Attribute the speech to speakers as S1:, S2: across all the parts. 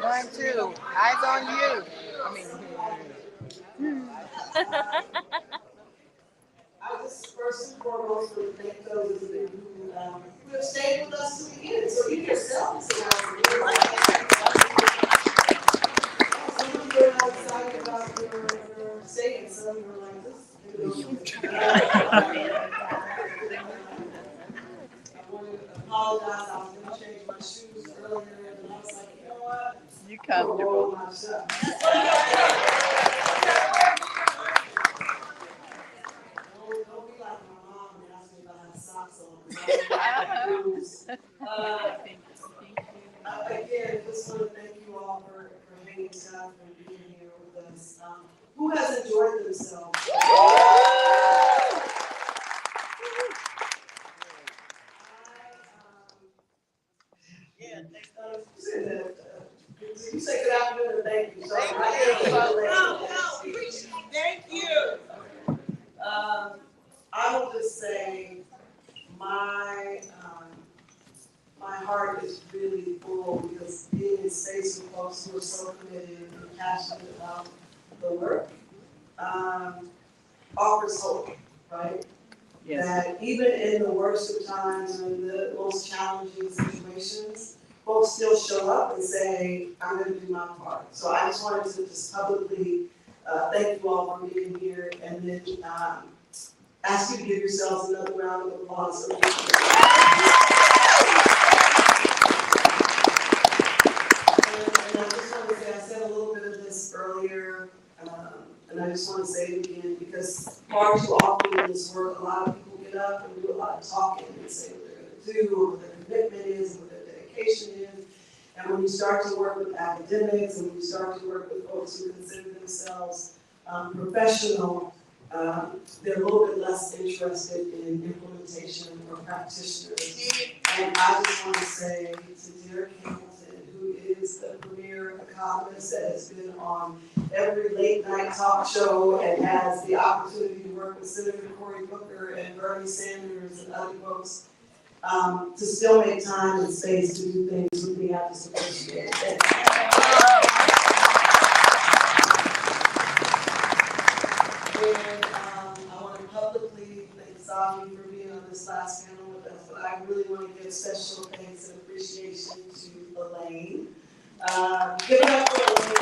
S1: One, two. Eyes on you. I mean,
S2: I just first and foremost want to thank those of you who have stayed with us to the end. So you yourselves are some of you are not excited about your stay, and some of you are like this. I want to apologize. I was going to change my shoes earlier, and I was like, you know what?
S1: you
S2: I'm going to roll
S1: comfortable.
S2: my stuff. Don't be like my mom and ask me if I have socks on. Again, just want to thank you all for hanging tough and being here with us. Who has enjoyed themselves? Yeah, thanks. You say good afternoon and thank you. So thank you. I will just say my heart is really full because being in space with folks who are so committed and passionate about the work offers hope, right? Yes. That even in the worst of times or in the most challenging situations, folks still show up and say, I'm going to do my part. So I just wanted to just publicly thank you all for being here and then ask you to give yourselves another round of applause. And I just want to say, I said a little bit of this earlier, and I just want to say it again, because far too often in this work, a lot of people get up and do a lot of talking and say what they're going to do, or what their commitment is, and what their dedication is. And when you start to work with academics, and when you start to work with folks who consider themselves professional, they're a little bit less interested in implementation or practitioners. And I just want to say to Darrick, who is the premier economist that has been on every late night talk show and has the opportunity to work with Senator Cory Booker and Bernie Sanders and other folks, to still make time and space to do things with me. I just appreciate it. And I want to publicly thank Savi for being on this last panel with us, but I really want to give special thanks and appreciation to Elaine. Give it up for Elaine.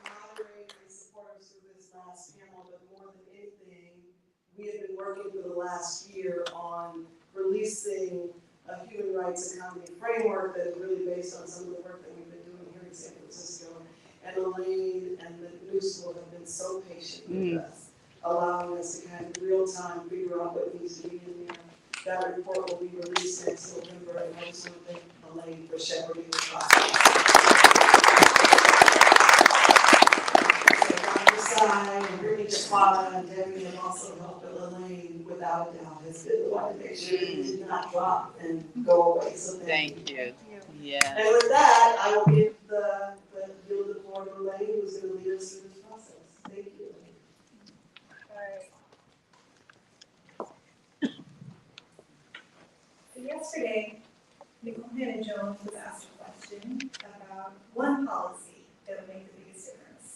S2: Moderating and supporters through this last panel, but more than anything, we have been working for the last year on releasing a human rights economy framework that is really based on some of the work that we've been doing here in San Francisco. And Elaine and the New School have been so patient with us, allowing us to kind of real time figure out what needs to be in there. That report will be released next November, and I just want to thank Elaine for shepherding the process. So Dr. Sai and Brittany Chapada and Debbie have also helped, but Elaine, without a doubt, has been the one to make sure it did not drop and go away. So thank you. Yeah. And with that, I will give the floor to Elaine, who's going to lead us through this process. Thank you.
S3: All right. So yesterday, Nicole Hannah-Jones was asked a question about one policy that would make the biggest difference.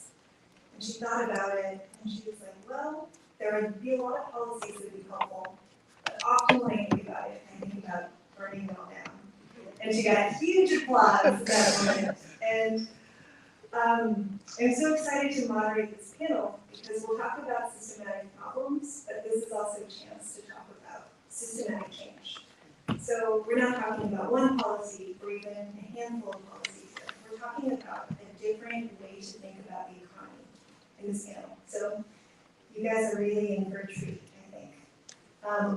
S3: And she thought about it, and she was like, well, there would be a lot of policies that would be helpful, but often when I think about it, I think about burning it all down. And she got huge applause at that moment. And I'm so excited to moderate this panel because we'll talk about systematic problems, but this is also a chance to talk about systematic change. So we're not talking about one policy or even a handful of policies. We're talking about a different way to think about the economy in this panel. So you guys are really in for a treat, I think.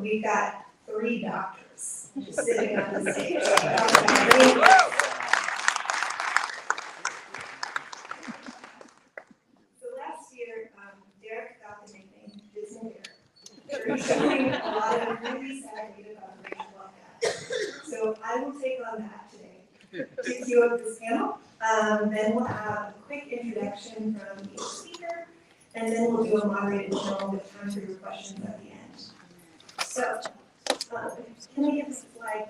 S3: We've got 3 doctors just sitting on the stage. Darrick got the nickname Bisnath for showing a lot of really sad data about racial welfare. So I will take on that today to cue up this panel. Then we'll have a quick introduction from each speaker, and then we'll do a moderated panel with time for your questions at the end. So, can we get the slide?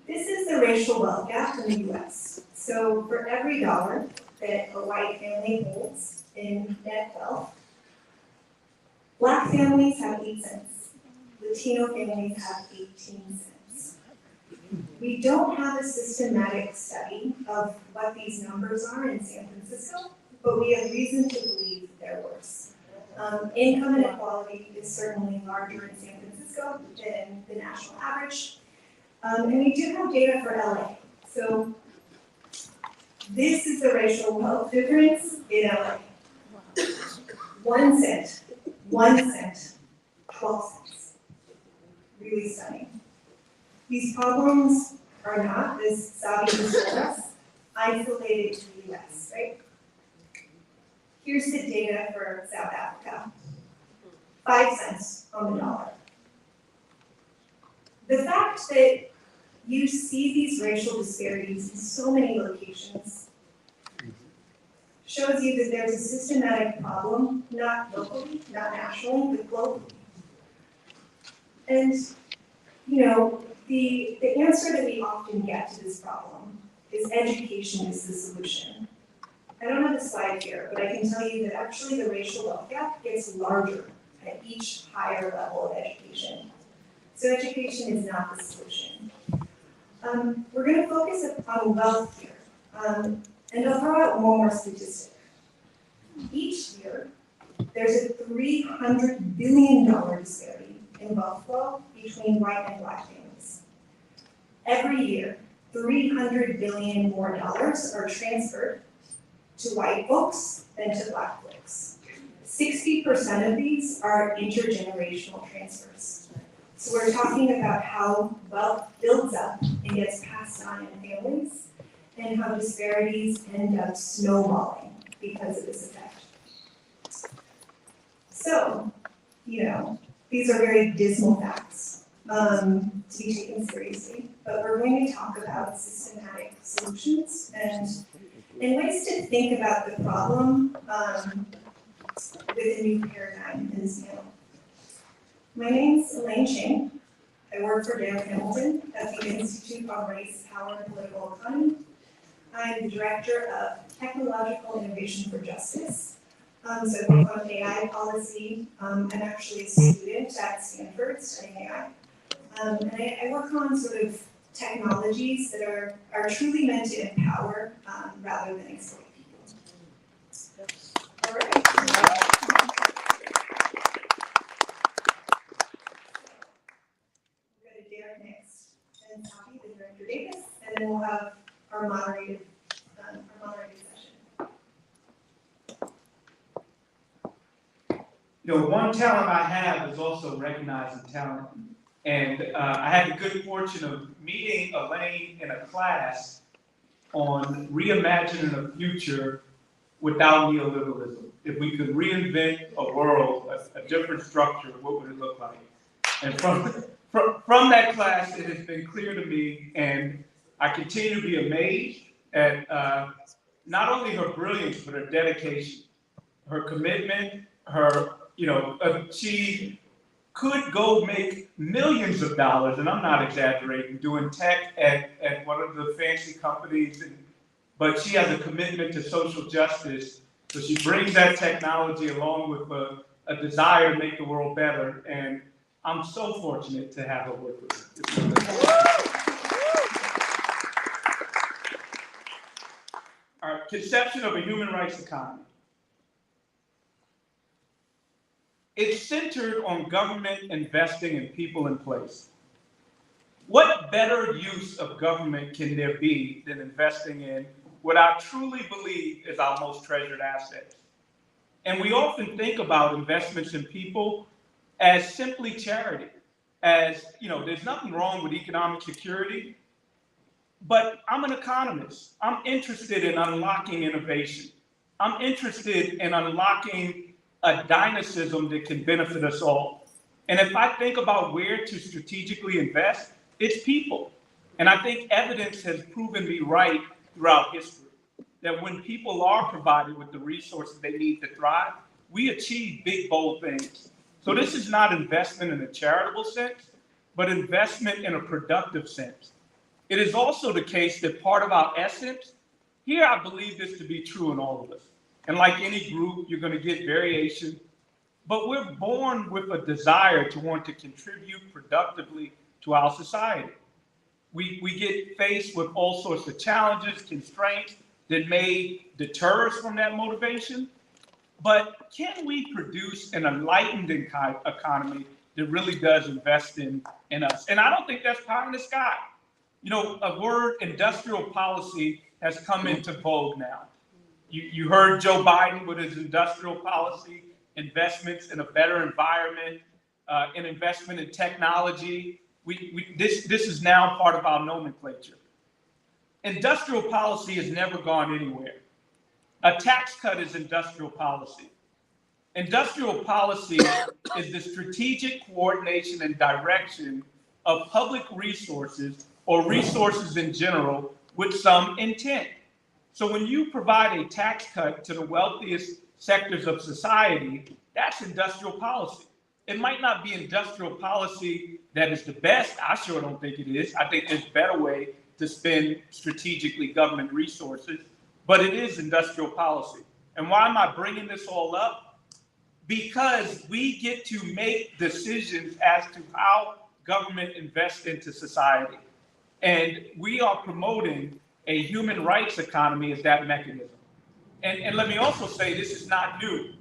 S3: This is the racial wealth gap in the US. So for every dollar that a white family holds in net wealth, Black families have 8 cents. Latino families have 18 cents. We don't have a systematic study of what these numbers are in San Francisco, but we have reason to believe they're worse. Income inequality is certainly larger in San Francisco than the national average. And we do have data for LA. So this is the racial wealth difference in LA. 1 cent, 1 cent, 12 cents. Really stunning. These problems are not, as Savi just told us, isolated to the US, right? Here's the data for South Africa. 5 cents on the dollar. The fact that you see these racial disparities in so many locations shows you that there's a systematic problem, not locally, not nationally, but globally. And, you know, the answer that we often get to this problem is education is the solution. I don't have a slide here, but I can tell you that actually the racial wealth gap gets larger at each higher level of education. So education is not the solution. We're going to focus on wealth here, and I'll throw out one more statistic. Each year, there's a $300 billion disparity in wealth flow between white and Black families. Every year, $300 billion more dollars are transferred to white folks than to Black folks. 60% of these are intergenerational transfers. So we're talking about how wealth builds up and gets passed on in families, and how disparities end up snowballing because of this effect. So, you know, these are very dismal facts to be taken seriously, but we're going to talk about systematic solutions and ways to think about the problem with a new paradigm in this panel. My name's Elaine Chang. I work for Darrick at the Institute on Race, Power, and Political Economy. I'm the Director of Technological Innovation for Justice. So I work on AI policy. I'm actually a student at Stanford studying AI. And I work on sort of technologies that are truly meant to empower rather than exploit people. All right. Darrick next, and Savi, the Director Davis, and then we'll have our moderated session.
S4: You know, one talent I have is also recognizing talent. And I had the good fortune of meeting Elaine in a class on reimagining a future without neoliberalism. If we could reinvent a world, a different structure, what would it look like? And from that class, it has been clear to me, and I continue to be amazed at not only her brilliance, but her dedication, her commitment, her, you know, she could go make millions of dollars, and I'm not exaggerating, doing tech at one of the fancy companies, but she has a commitment to social justice, so she brings that technology along with a desire to make the world better, and I'm so fortunate to have her work with me. Our conception of a human rights economy. It's centered on government investing in people in place. What better use of government can there be than investing in what I truly believe is our most treasured asset? And we often think about investments in people as simply charity, as, you know, there's nothing wrong with economic security, but I'm an economist. I'm interested in unlocking innovation. I'm interested in unlocking a dynamism that can benefit us all. And if I think about where to strategically invest, it's people. And I think evidence has proven me right throughout history. that when people are provided with the resources they need to thrive, we achieve big, bold things. So this is not investment in a charitable sense, but investment in a productive sense. It is also the case that part of our essence, here I believe this to be true in all of us. And like any group, you're going to get variation, but we're born with a desire to want to contribute productively to our society. We get faced with all sorts of challenges, constraints that may deter us from that motivation. But can we produce an enlightened economy that really does invest in us? And I don't think that's pie in the sky. You know, a word, industrial policy, has come into vogue now. You heard Joe Biden with his industrial policy, investments in a better environment, an investment in technology. This is now part of our nomenclature. Industrial policy has never gone anywhere. A tax cut is industrial policy. Industrial policy is the strategic coordination and direction of public resources or resources in general with some intent. So when you provide a tax cut to the wealthiest sectors of society, that's industrial policy. It might not be industrial policy that is the best. I sure don't think it is. I think there's a better way to spend strategically government resources, but it is industrial policy. And why am I bringing this all up? Because we get to make decisions as to how government invests into society. And we are promoting a human rights economy as that mechanism. And let me also say, this is not new,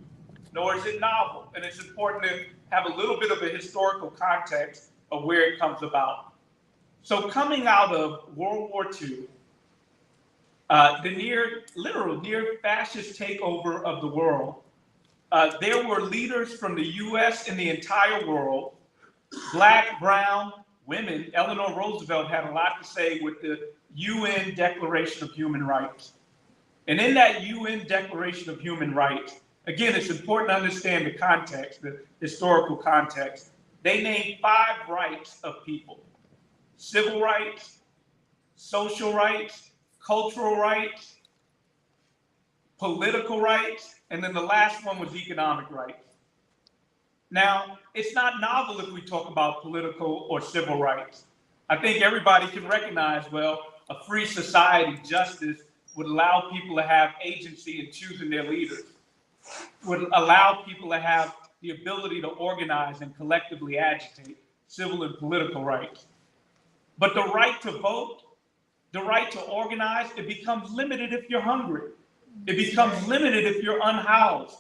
S4: nor is it novel. And it's important to have a little bit of a historical context of where it comes about. So coming out of World War II, the near fascist takeover of the world, there were leaders from the US and the entire world, black, brown, women. Eleanor Roosevelt had a lot to say with the UN Declaration of Human Rights. And in that UN Declaration of Human Rights, again, it's important to understand the context, the historical context. They named 5 rights of people: civil rights, social rights, cultural rights, political rights, and then the last one was economic rights. Now, it's not novel if we talk about political or civil rights. I think everybody can recognize, well, a free society, justice, would allow people to have agency in choosing their leaders, would allow people to have the ability to organize and collectively agitate, civil and political rights. But the right to vote, the right to organize, it becomes limited if you're hungry. It becomes limited if you're unhoused.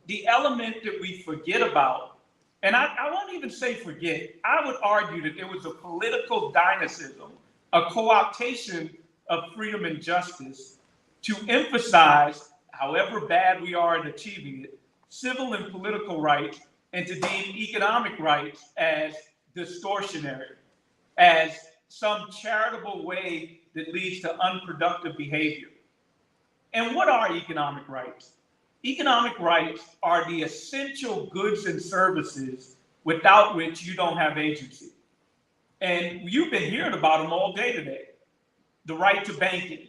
S4: The element that we forget about, and I won't even say forget, I would argue that there was a political dynamism, a co-optation of freedom and justice to emphasize, however bad we are in achieving it, civil and political rights, and to deem economic rights as distortionary, as some charitable way that leads to unproductive behavior. And what are economic rights? Economic rights are the essential goods and services without which you don't have agency. And you've been hearing about them all day today. The right to banking,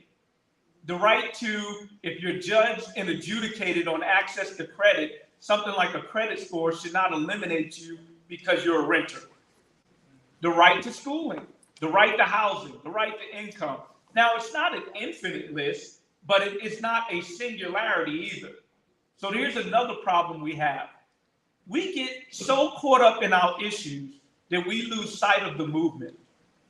S4: the right to, if you're judged and adjudicated on access to credit, something like a credit score should not eliminate you because you're a renter. The right to schooling, the right to housing, the right to income. Now, it's not an infinite list, but it's not a singularity either. So here's another problem we have. We get so caught up in our issues that we lose sight of the movement.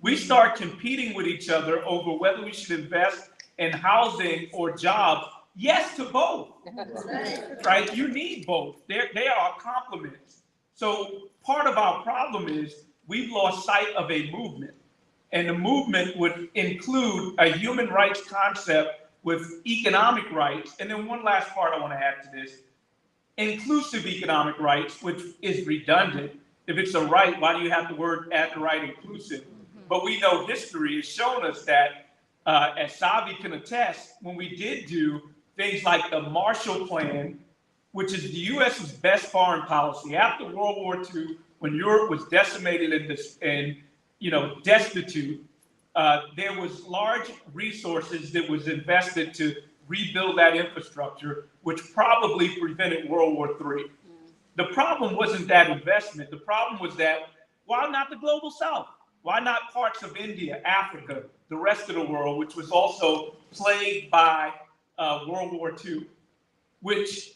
S4: We start competing with each other over whether we should invest in housing or jobs. Yes to both, right? You need both. They are complements. So part of our problem is we've lost sight of a movement. And the movement would include a human rights concept with economic rights. And then one last part I want to add to this, inclusive economic rights, which is redundant. If it's a right, why do you have to add the word inclusive? But we know history has shown us that, as Savi can attest, when we did do things like the Marshall Plan, which is the U.S.'s best foreign policy, after World War II, when Europe was decimated and destitute, there was large resources that was invested to rebuild that infrastructure, which probably prevented World War III. The problem wasn't that investment. The problem was that, why not the global south? Why not parts of India, Africa, the rest of the world, which was also plagued by World War II, which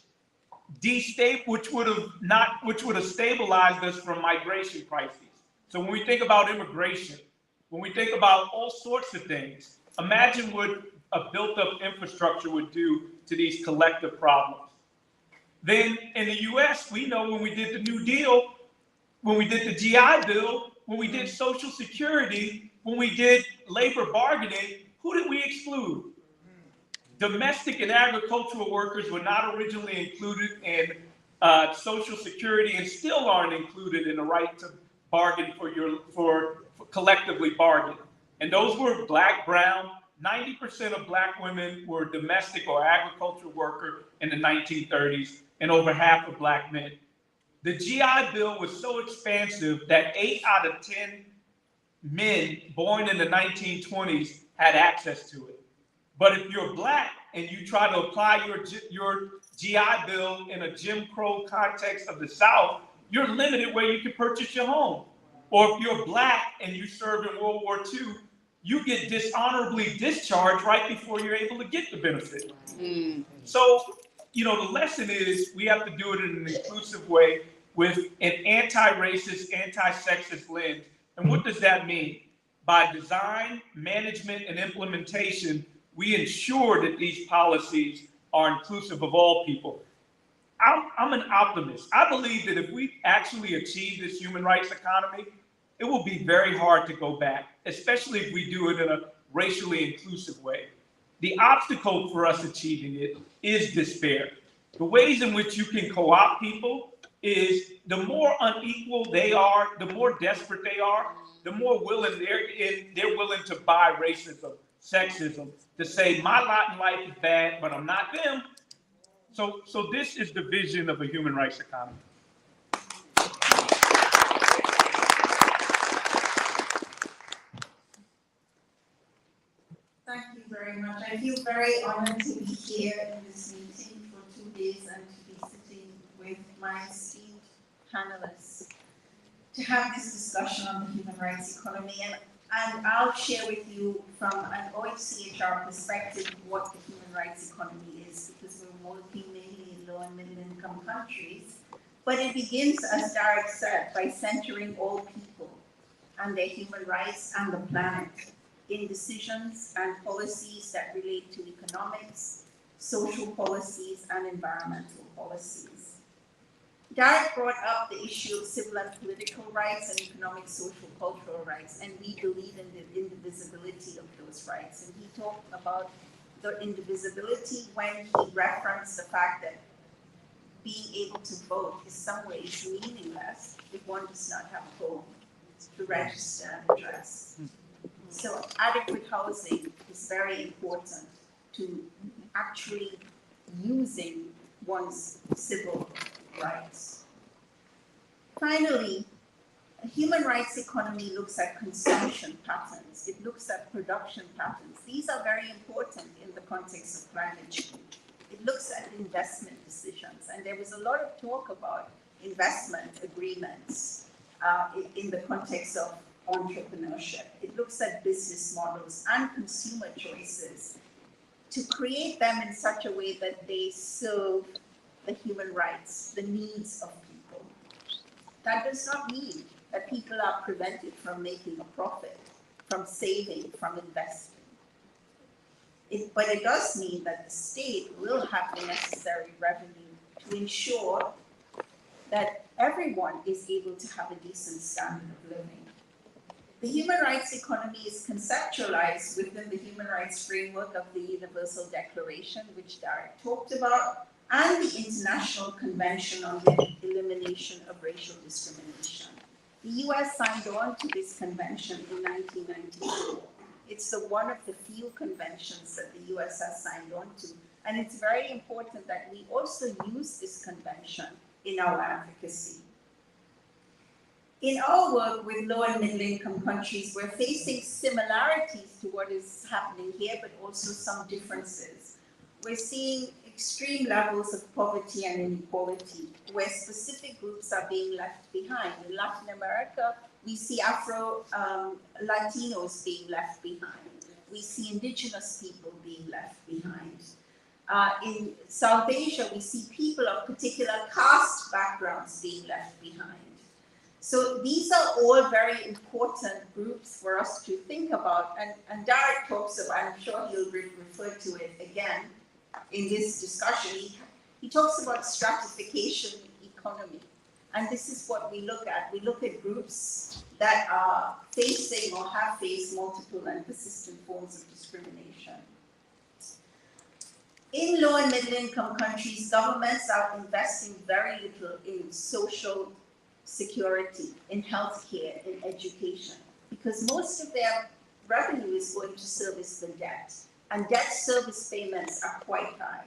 S4: would have stabilized us from migration crises. So when we think about immigration, when we think about all sorts of things, imagine what a built-up infrastructure would do to these collective problems. Then in the US, we know when we did the New Deal, when we did the GI Bill, when we did Social Security, when we did labor bargaining, who did we exclude? Domestic and agricultural workers were not originally included in Social Security and still aren't included in the right to bargain for collectively bargain. And those were black, brown. 90% of black women were domestic or agricultural worker in the 1930s, and over half of black men. The GI Bill was so expansive that 8 out of 10 men born in the 1920s had access to it. But if you're black and you try to apply your GI Bill in a Jim Crow context of the South, you're limited where you can purchase your home. Or if you're black and you served in World War II, you get dishonorably discharged right before you're able to get the benefit. So, the lesson is we have to do it in an inclusive way with an anti-racist, anti-sexist lens. And what does that mean? By design, management, and implementation, we ensure that these policies are inclusive of all people. I'm an optimist. I believe that if we actually achieve this human rights economy, it will be very hard to go back, especially if we do it in a racially inclusive way. The obstacle for us achieving it is despair. The ways in which you can co-opt people is the more unequal they are, the more desperate they are, the more willing they're willing to buy racism, sexism, to say my lot in life is bad, but I'm not them. So this is the vision of a human rights economy.
S5: Thank you very much. I feel very honored to be here in this meeting for 2 days and to be sitting with my esteemed panelists to have this discussion on the human rights economy. And I'll share with you from an OHCHR perspective what the human rights economy is, because we're working mainly in low and middle income countries. But it begins, as Darrick said, by centering all people and their human rights and the planet in decisions and policies that relate to economics, social policies, and environmental policies. Darrick brought up the issue of civil and political rights and economic, social, cultural rights, and we believe in the indivisibility of those rights. And he talked about the indivisibility when he referenced the fact that being able to vote is some ways meaningless if one does not have a home to register and address. So adequate housing is very important to actually using one's civil rights. Finally, a human rights economy looks at consumption patterns. It looks at production patterns. These are very important in the context of climate change. It looks at investment decisions. And there was a lot of talk about investment agreements in the context of entrepreneurship. It looks at business models and consumer choices to create them in such a way that they serve the human rights, the needs of people. That does not mean that people are prevented from making a profit, from saving, from investing. But it does mean that the state will have the necessary revenue to ensure that everyone is able to have a decent standard of living. The human rights economy is conceptualized within the human rights framework of the Universal Declaration, which Darrick talked about, and the International Convention on the Elimination of Racial Discrimination. The US signed on to this convention in 1994. It's one of the few conventions that the US has signed on to, and it's very important that we also use this convention in our advocacy. In our work with low and middle income countries, we're facing similarities to what is happening here, but also some differences. We're seeing extreme levels of poverty and inequality, where specific groups are being left behind. In Latin America, we see Latinos being left behind. We see indigenous people being left behind. In South Asia, we see people of particular caste backgrounds being left behind. So these are all very important groups for us to think about, and Darrick talks about, I'm sure he'll refer to it again in this discussion. He talks about stratification economy, and this is what we look at. We look at groups that are facing or have faced multiple and persistent forms of discrimination. In low and middle income countries, governments are investing very little in social security, in healthcare, in education, because most of their revenue is going to service the debt, and debt service payments are quite high.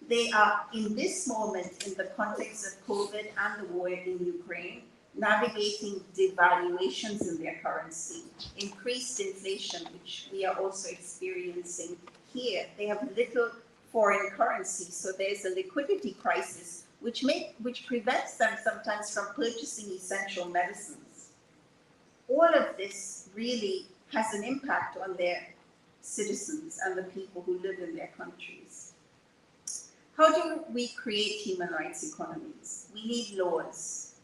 S5: They are, in this moment, in the context of COVID and the war in Ukraine, navigating devaluations in their currency, increased inflation, which we are also experiencing here. They have little foreign currency, so there's a liquidity crisis which prevents them sometimes from purchasing essential medicines. All of this really has an impact on their citizens and the people who live in their countries. How do we create human rights economies? We need laws,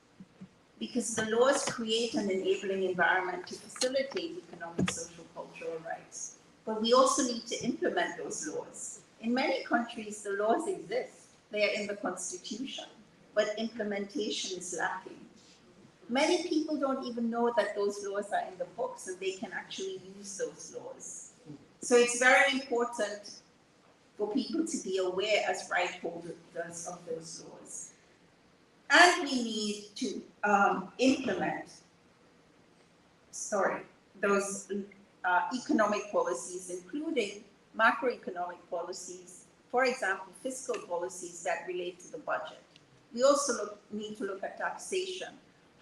S5: because the laws create an enabling environment to facilitate economic, social, cultural rights. But we also need to implement those laws. In many countries, the laws exist. They are in the constitution, but implementation is lacking. Many people don't even know that those laws are in the books and they can actually use those laws. So it's very important for people to be aware as right holders of those laws. And we need to implement those economic policies, including macroeconomic policies, for example, fiscal policies that relate to the budget. We also need to look at taxation.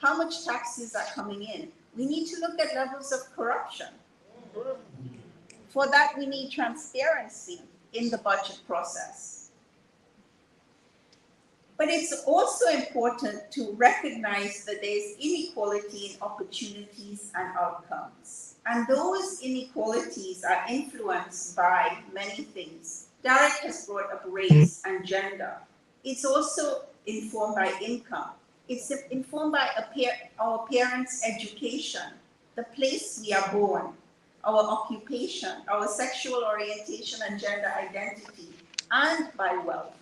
S5: How much taxes are coming in? We need to look at levels of corruption. For that, we need transparency in the budget process. But it's also important to recognize that there's inequality in opportunities and outcomes. And those inequalities are influenced by many things. Darrick has brought up race and gender. It's also informed by income. It's informed by our parents' education, the place we are born, our occupation, our sexual orientation and gender identity, and by wealth.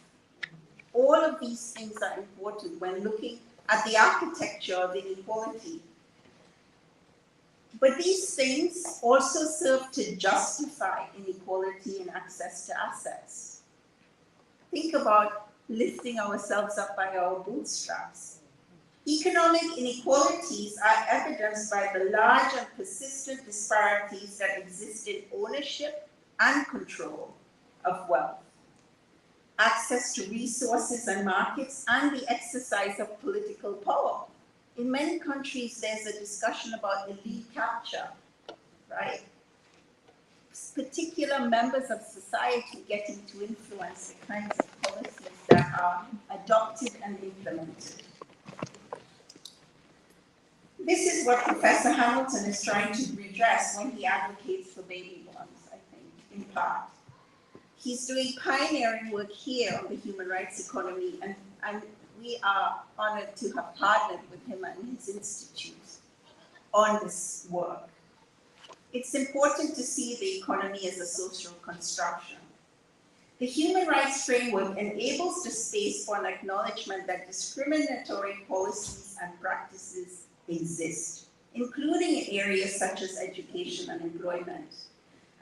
S5: All of these things are important when looking at the architecture of inequality. But these things also serve to justify inequality in access to assets. Think about lifting ourselves up by our bootstraps. Economic inequalities are evidenced by the large and persistent disparities that exist in ownership and control of wealth, access to resources and markets, and the exercise of political power. In many countries, there's a discussion about elite capture, right? Particular members of society getting to influence the kinds of policies that are adopted and implemented. This is what Professor Hamilton is trying to redress when he advocates for baby bonds, I think, in part. He's doing pioneering work here on the human rights economy, and we are honored to have partnered with him and his institute on this work. It's important to see the economy as a social construction. The human rights framework enables the space for an acknowledgement that discriminatory policies and practices exist, including in areas such as education and employment,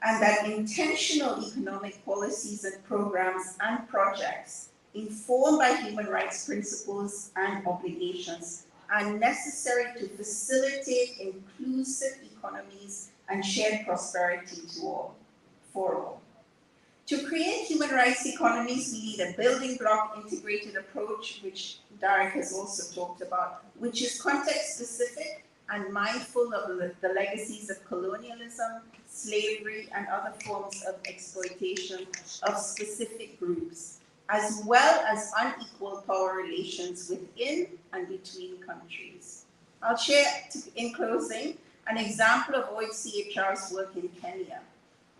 S5: and that intentional economic policies and programs and projects informed by human rights principles and obligations are necessary to facilitate inclusive economies and shared prosperity for all. To create human rights economies, we need a building block integrated approach, which Darrick has also talked about, which is context specific and mindful of the legacies of colonialism, slavery, and other forms of exploitation of specific groups, as well as unequal power relations within and between countries. I'll share, in closing, an example of OHCHR's work in Kenya.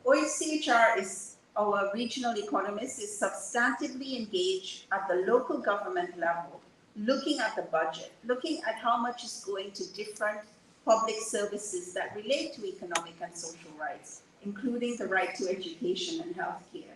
S5: OHCHR is our regional economist is substantively engaged at the local government level, looking at the budget, looking at how much is going to different public services that relate to economic and social rights, including the right to education and healthcare.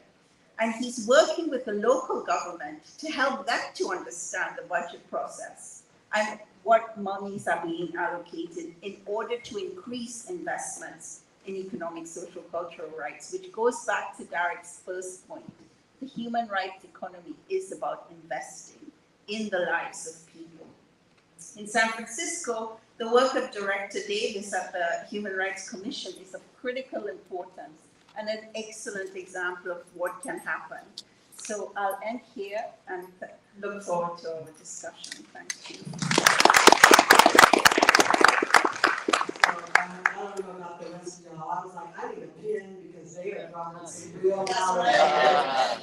S5: And he's working with the local government to help them to understand the budget process and what monies are being allocated in order to increase investments in economic, social, cultural rights, which goes back to Darrick's first point. The human rights economy is about investing in the lives of people. In San Francisco, the work of Director Davis at the Human Rights Commission is of critical importance and an excellent example of what can happen. So I'll end here and look forward to our discussion. Thank you.
S2: I don't know about the rest of y'all. I was like, I need a pen because they are dropping some real knowledge.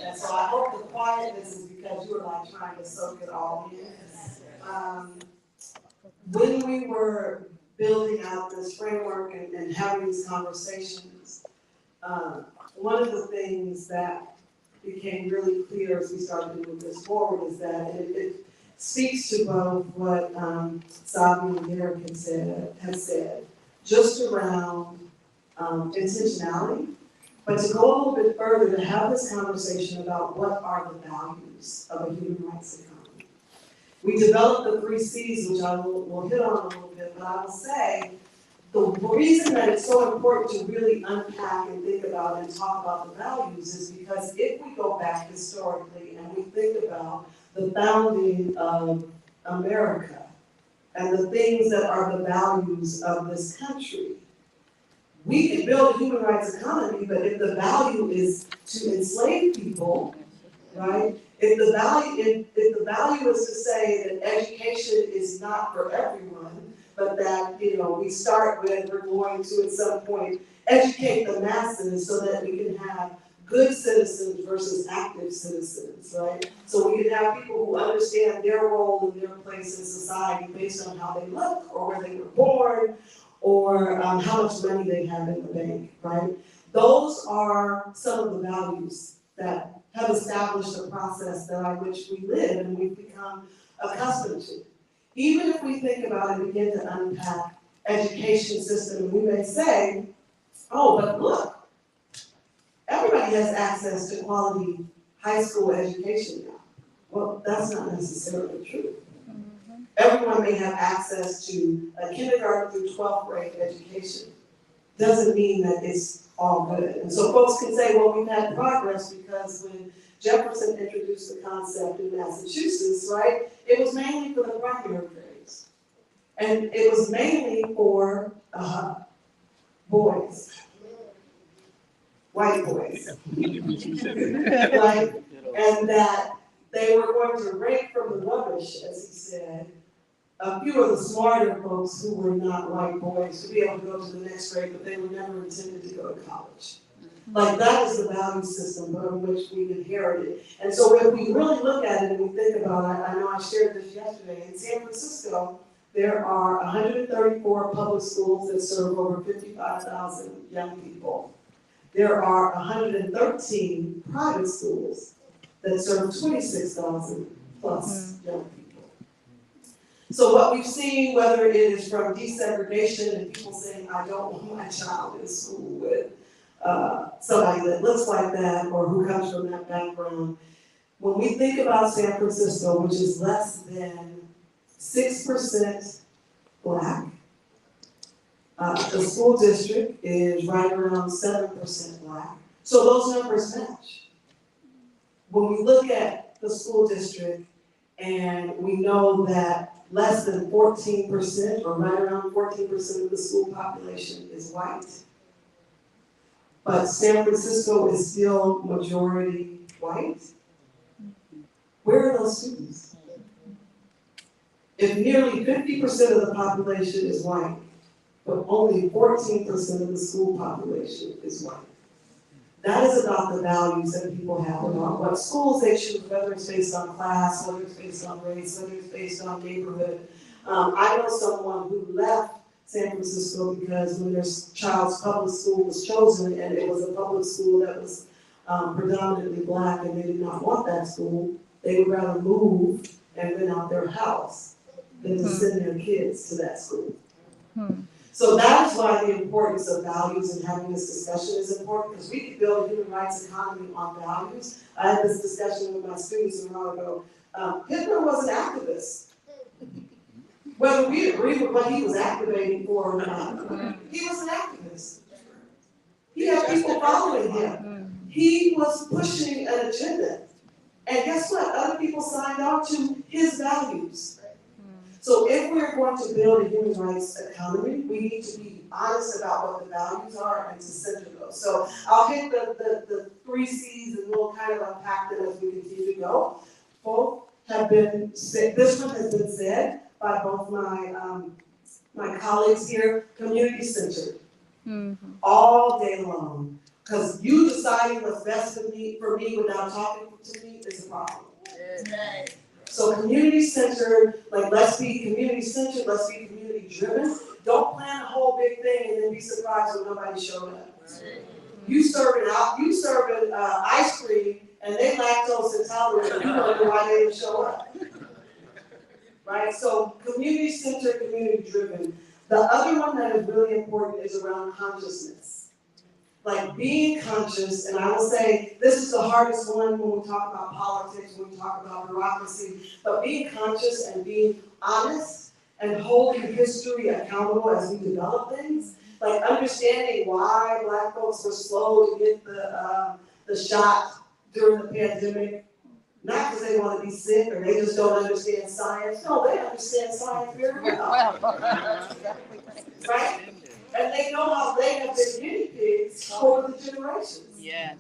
S2: And so I hope the quietness is because you were like trying to soak it all in. When we were building out this framework and having these conversations, one of the things that became really clear as we started to move this forward is that it speaks to both what Savi and Darrick has said, just around intentionality, but to go a little bit further, to have this conversation about what are the values of a human rights economy. We developed the 3 C's, which I will hit on a little bit, but I will say the reason that it's so important to really unpack and think about and talk about the values is because if we go back historically and we think about the founding of America and the things that are the values of this country, we could build a human rights economy, but if the value is to enslave people, right? If the value is to say that education is not for everyone, but that, we start with, we're going to at some point educate the masses so that we can have good citizens versus active citizens, right? So we can have people who understand their role and their place in society based on how they look or where they were born or how much money they have in the bank, right? Those are some of the values that have established a process by which we live and we've become accustomed to. Even if we think about it and begin to unpack education system, we may say, oh, but look, everybody has access to quality high school education now. Well, that's not necessarily true. Everyone may have access to a kindergarten through 12th grade education. Doesn't mean that it's all good. And so folks can say, well, we've had progress because when Jefferson introduced the concept in Massachusetts, right, it was mainly for the primary grades. And it was mainly for boys. White boys. Right? And that they were going to rake from the rubbish, as he said, a few of the smarter folks who were not white boys to be able to go to the next grade, but they were never intended to go to college. Like that is the value system from which we've inherited. And so if we really look at it and we think about it, I know I shared this yesterday, in San Francisco, there are 134 public schools that serve over 55,000 young people. There are 113 private schools that serve 26,000 plus young people. So what we've seen, whether it is from desegregation and people saying, I don't want my child in school with somebody that looks like that or who comes from that background. When we think about San Francisco, which is less than 6% Black, the school district is right around 7% Black. So those numbers match. When we look at the school district and we know that less than 14% or right around 14% of the school population is white, but San Francisco is still majority white. Where are those students? If nearly 50% of the population is white, but only 14% of the school population is white. That is about the values that people have about what schools they choose, whether it's based on class, whether it's based on race, whether it's based on neighborhood. I know someone who left San Francisco because when their child's public school was chosen and it was a public school that was predominantly black and they did not want that school, they would rather move and rent out their house than to send their kids to that school. So that is why the importance of values and having this discussion is important, because we can build a human rights economy on values. I had this discussion with my students a while ago. Hitler was an activist. Whether we agree with what he was activating for or not, he was an activist. He had people following him. He was pushing an agenda. And guess what? Other people signed on to his values. So if we're going to build a human rights economy, we need to be honest about what the values are and to center those. So I'll hit the 3 C's and we'll kind of unpack them as we continue to go. Both have been said, this one has been said by both my colleagues here, community centered, all day long. Because you deciding what's best for me without talking to me is a problem.
S1: Right.
S2: So community-centered, like let's be community-centered, let's be community-driven. Don't plan a whole big thing and then be surprised when nobody showed up. You serving ice cream and they lactose intolerant and you don't know why they didn't show up. Right? So community-centered, community-driven. The other one that is really important is around consciousness. Like being conscious, and I will say this is the hardest one when we talk about politics, when we talk about bureaucracy, but being conscious and being honest and holding history accountable as we develop things, like understanding why Black folks were slow to get the shot during the pandemic, not because they want to be sick or they just don't understand science. No, they understand science very well. Right? And they know how they have been guinea pigs over the generations.
S1: Yes.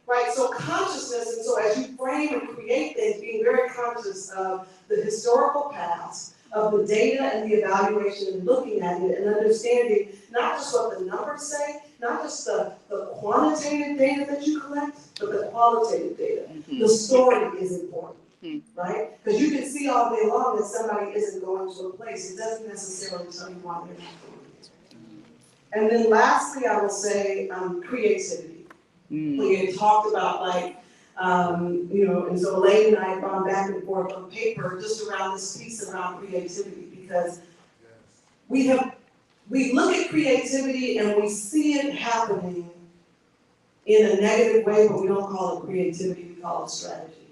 S2: Right, so consciousness, and so as you frame and create things, being very conscious of the historical past, of the data and the evaluation and looking at it and understanding not just what the numbers say, not just the quantitative data that you collect, but the qualitative data. The story is important, right? Because you can see all day long that somebody isn't going to a place. It doesn't necessarily tell you why they're not going. And then lastly, I will say creativity. We had talked about and so Elaine and I have gone back and forth on paper just around this piece around creativity because we look at creativity and we see it happening in a negative way, but we don't call it creativity, we call it strategy.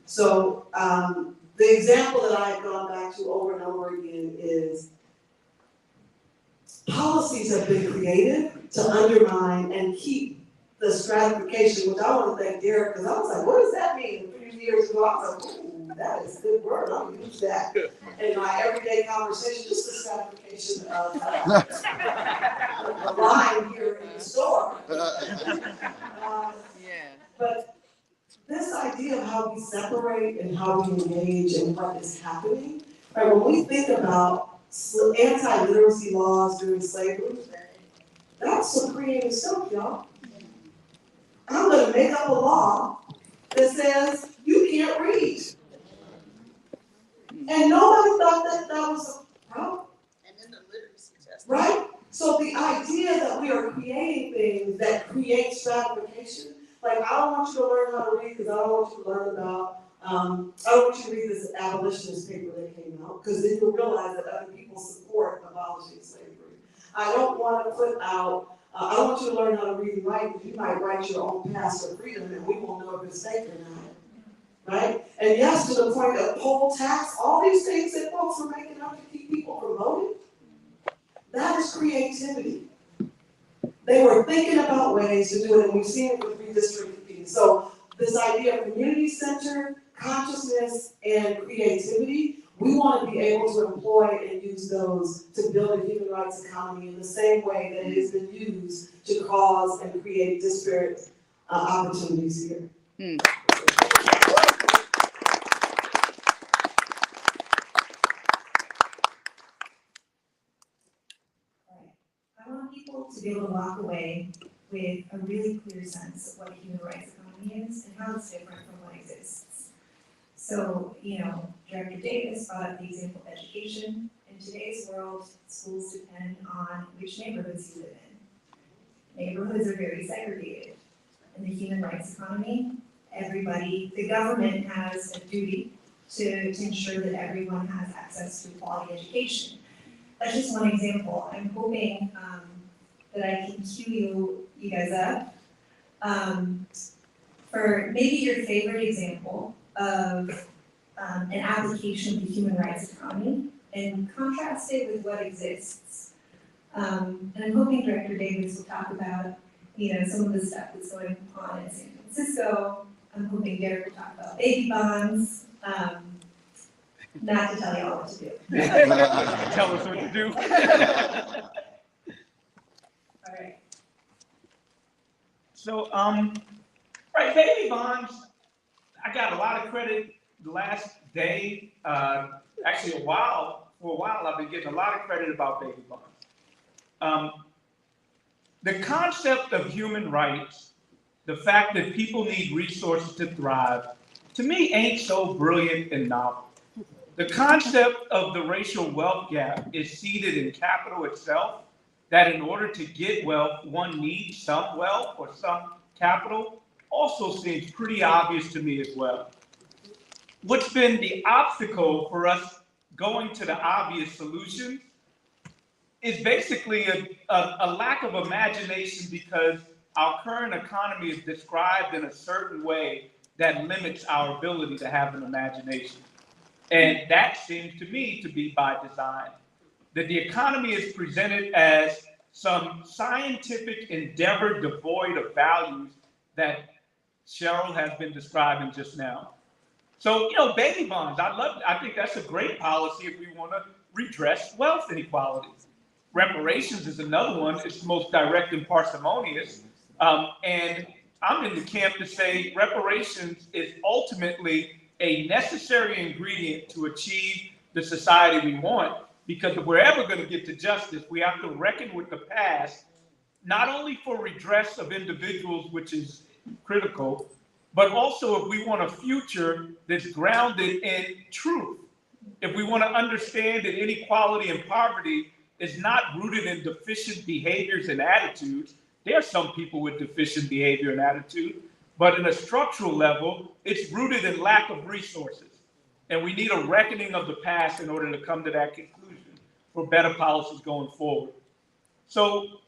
S2: So the example that I've gone back to over and over again is policies have been created to undermine and keep the stratification, which I want to thank Darrick, because I was like, what does that mean? A few years ago, I was like, ooh, that is a good word, I'm going to use that in my everyday conversation, just the stratification of the line here in the store. But this idea of how we separate and how we engage and what is happening, right, when we think about anti-literacy laws during slavery, that's some creative stuff, y'all. I'm going to make up a law that says you can't read. And nobody thought that was a problem.
S1: And then the literacy test.
S2: Right? So the idea that we are creating things that create stratification, like I don't want you to learn how to read because I don't want you to learn about, I don't want you to read this abolitionist paper that came out because then you'll realize that other people support abolishing slavery. I don't want to put out I don't want you to learn how to read and write because you might write your own path to freedom and we won't know if it's fake or not. Right? And yes, to the point of poll tax, all these things that folks are making up to keep people from voting, that is creativity. They were thinking about ways to do it, and we've seen it with redistricting. So this idea of community-centered consciousness and creativity We want to be able to employ and use those to build a human rights economy in the same way that it has been used to cause and create disparate opportunities here.
S3: I want people to be able to walk away with a really clear sense of what a human rights economy is and how it's different from what exists. So, Director Davis brought up the example of education. In today's world, schools depend on which neighborhoods you live in. Neighborhoods are very segregated. In the human rights economy, the government has a duty to ensure that everyone has access to quality education. That's just one example. I'm hoping that I can cue you guys up for maybe your favorite example of an application of the human rights economy and contrast it with what exists. And I'm hoping Director Davis will talk about, some of the stuff that's going on in San Francisco. I'm hoping Darrick will talk about baby bonds. Not to tell you all what to do.
S4: Tell us what to do.
S3: All right.
S4: So, right, baby bonds, I got a lot of credit the last day. Actually, for a while, I've been getting a lot of credit about baby bonds. The concept of human rights, the fact that people need resources to thrive, to me ain't so brilliant and novel. The concept of the racial wealth gap is seated in capital itself, that in order to get wealth, one needs some wealth or some capital, also seems pretty obvious to me as well. What's been the obstacle for us going to the obvious solutions is basically a lack of imagination, because our current economy is described in a certain way that limits our ability to have an imagination. And that seems to me to be by design. That the economy is presented as some scientific endeavor devoid of values that Cheryl has been describing just now. So, baby bonds, I think that's a great policy if we want to redress wealth inequality. Reparations is another one. It's the most direct and parsimonious. And I'm in the camp to say reparations is ultimately a necessary ingredient to achieve the society we want, because if we're ever going to get to justice, we have to reckon with the past, not only for redress of individuals, which is critical, but also if we want a future that's grounded in truth. If we want to understand that inequality and poverty is not rooted in deficient behaviors and attitudes. There are some people with deficient behavior and attitude, but in a structural level, it's rooted in lack of resources. And we need a reckoning of the past in order to come to that conclusion for better policies going forward. So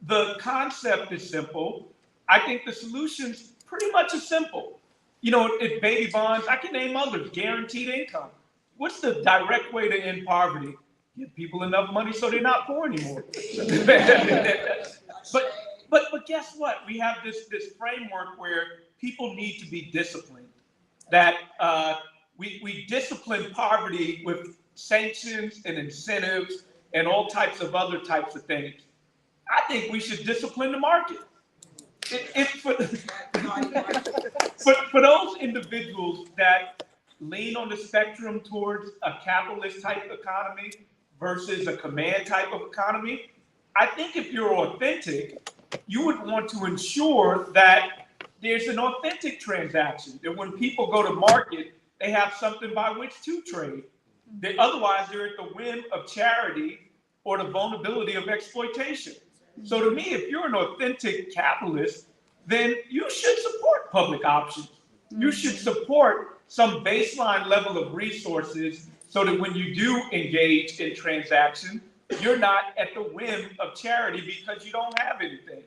S4: the concept is simple. I think the solutions pretty much are simple. If baby bonds, I can name others, guaranteed income. What's the direct way to end poverty? Give people enough money so they're not poor anymore. But guess what? We have this framework where people need to be disciplined. That we discipline poverty with sanctions and incentives and all types of other types of things. I think we should discipline the market. For those individuals that lean on the spectrum towards a capitalist type economy versus a command type of economy, I think if you're authentic, you would want to ensure that there's an authentic transaction, that when people go to market, they have something by which to trade. That otherwise, they're at the whim of charity or the vulnerability of exploitation. So to me, if you're an authentic capitalist, then you should support public options. You should support some baseline level of resources so that when you do engage in transaction, you're not at the whim of charity because you don't have anything.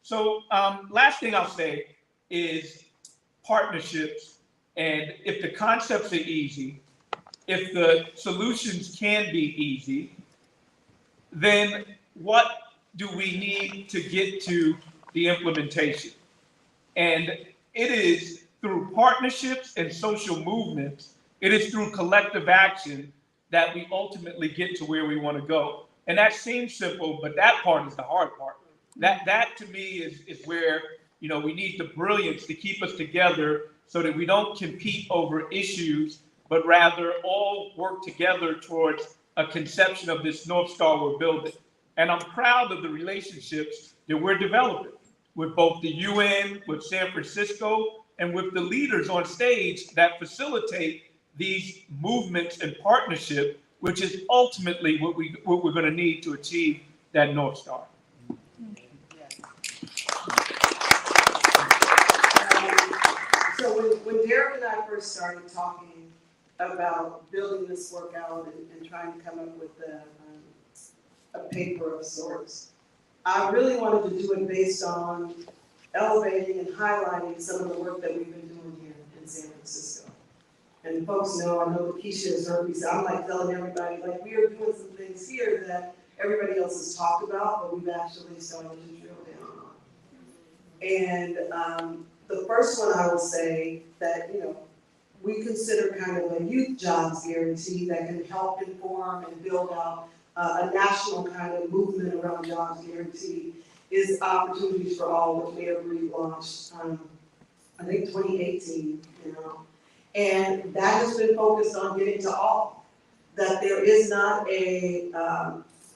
S4: So last thing I'll say is partnerships. And if the concepts are easy, if the solutions can be easy, then what do we need to get to the implementation? And it is through partnerships and social movements It is through collective action that we ultimately get to where we want to go. And that seems simple, but that part is the hard part. That to me is where, you know, we need the brilliance to keep us together so that we don't compete over issues, but rather all work together towards a conception of this North Star we're building. And I'm proud of the relationships that we're developing with both the UN, with San Francisco, and with the leaders on stage that facilitate these movements and partnership, which is ultimately what we're going to need to achieve that North Star.
S2: So when Darrick and I first started talking about building this work out and trying to come up with a paper of sorts, I really wanted to do it based on elevating and highlighting some of the work that we've been doing here in San Francisco. And folks know, I know Keisha has heard me say, I'm like telling everybody, like, we are doing some things here that everybody else has talked about, but we've actually started to drill down on. And the first one I will say that, you know, we consider kind of a youth jobs guarantee that can help inform and build out a national kind of movement around jobs guarantee is Opportunities for All, which Mayor Breed launched, I think 2018, you know. And that has been focused on getting to all. That there is not a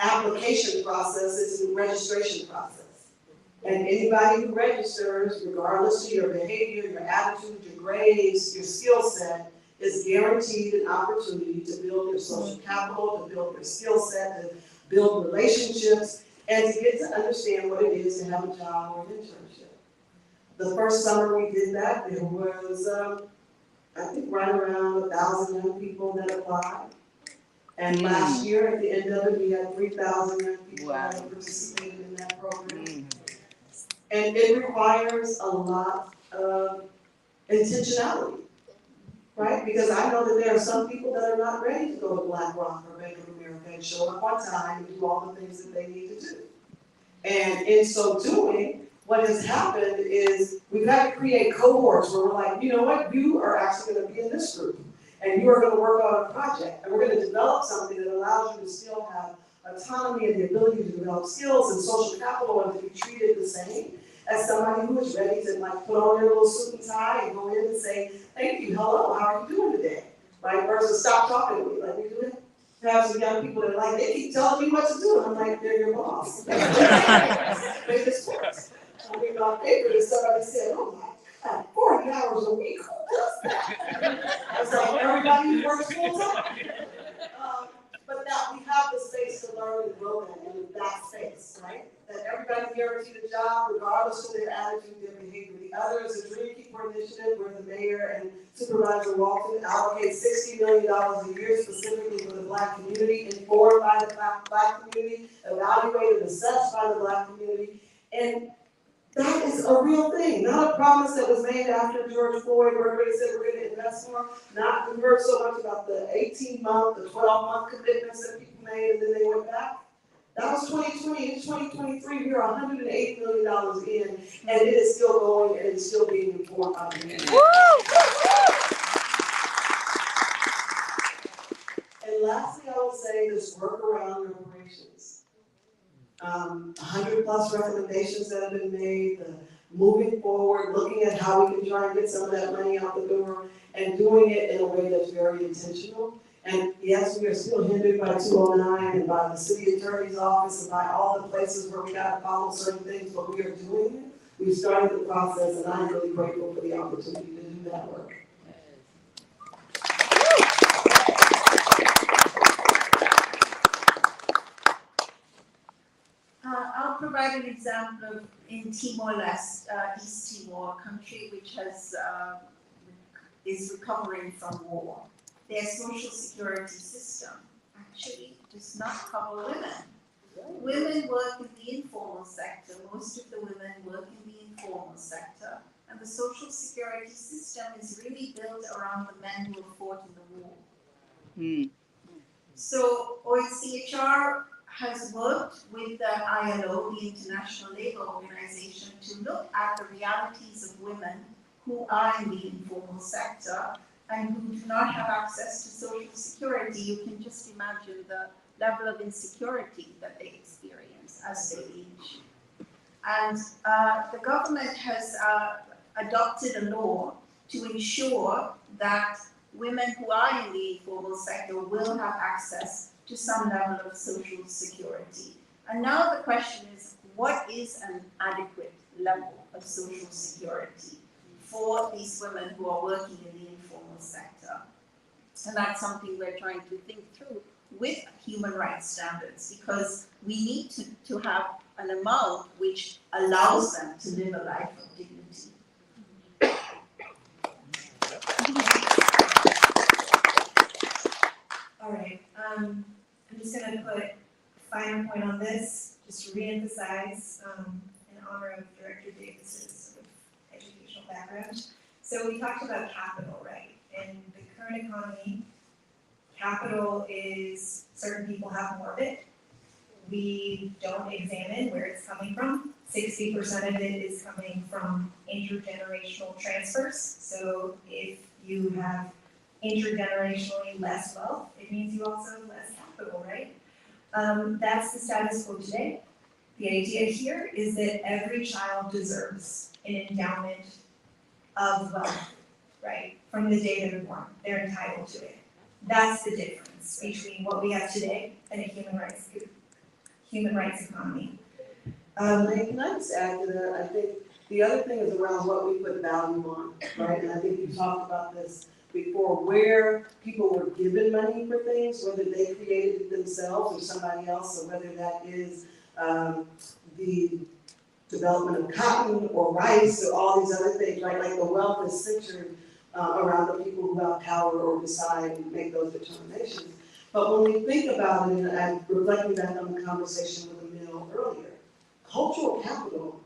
S2: application process, it's a registration process. And anybody who registers, regardless of your behavior, your attitude, your grades, your skill set, is guaranteed an opportunity to build their social capital, to build their skill set, to build relationships, and to get to understand what it is to have a job or an internship. The first summer we did that, there was, I think, right around 1,000 young people that applied. And last year, at the end of it, we had 3,000 young people that participated in that program. And it requires a lot of intentionality, right? Because I know that there are some people that are not ready to go to BlackRock or Bank of America and show up on time and do all the things that they need to do. And in so doing, what has happened is we've had to create cohorts where we're like, you know what, you are actually going to be in this group, and you are going to work on a project, and we're going to develop something that allows you to still have autonomy and the ability to develop skills and social capital and to be treated the same as somebody who is ready to like put on their little suit and tie and go in and say, thank you, hello, how are you doing today? Right? Versus stop talking to me, like we do it. Have some young people that are like, they keep telling me what to do. I'm like, they're your boss. Maybe this works. I mean, on paper, somebody said, oh my God, 40 hours a week, who does that? I was like, everybody who works full time. But now we have the space to learn and grow in that space, right? That everybody's guaranteed a job, regardless of their attitude, their behavior. The other is a Dream Keeper initiative where the mayor and Supervisor Walton allocate $60 million a year specifically for the Black community, informed by the Black community, evaluated and assessed by the Black community. And that is a real thing, not a promise that was made after George Floyd, where everybody said we're going to invest more. Not we heard so much about the 18-month, the 12-month commitments that people made, and then they went back. That was 2020. In 2023, we are $180 million in, and it is still going, and it's still being informed by the community. And lastly, I will say this work around reparations. 100+ recommendations that have been made, moving forward, looking at how we can try and get some of that money out the door, and doing it in a way that's very intentional. And yes, we are still hindered by 209 and by the city attorney's office and by all the places where we got to follow certain things, but we are doing it. We've started the process, and I'm really grateful for the opportunity to do that work.
S5: I'll provide an example of in Timor-Leste, East Timor, a country which is recovering from war. Their social security system actually does not cover women. Women work in the informal sector. Most of the women work in the informal sector, and the social security system is really built around the men who have fought in the war. So OHCHR has worked with the ILO, the International Labour Organization, to look at the realities of women who are in the informal sector and who do not have access to social security, you can just imagine the level of insecurity that they experience as they age. And the government has adopted a law to ensure that women who are in the informal sector will have access to some level of social security. And now the question is, what is an adequate level of social security for these women who are working in the informal sector? And that's something we're trying to think through with human rights standards, because we need to have an amount which allows them to live a life of dignity.
S3: All right, I'm just gonna put a finer point on this, just to reemphasize, in honor of Director Davis's sort of educational background. So we talked about capital, right? In the current economy, capital is, certain people have more of it. We don't examine where it's coming from. 60% of it is coming from intergenerational transfers. So if you have intergenerationally less wealth, it means you also have less capital, right? That's the status quo today. The idea here is that every child deserves an endowment of wealth, right? From the day they're born, they're entitled to it. That's the difference between what we have today and a human rights economy.
S2: Elaine, can I just add to that? I think the other thing is around what we put value on, right? And I think you talked about this before, where people were given money for things, whether they created it themselves or somebody else, or whether that is the development of cotton or rice or all these other things, right? Like the wealth is centered around the people who have power or decide and make those determinations. But when we think about it, and I'm reflecting back on the conversation with Emil earlier, cultural capital,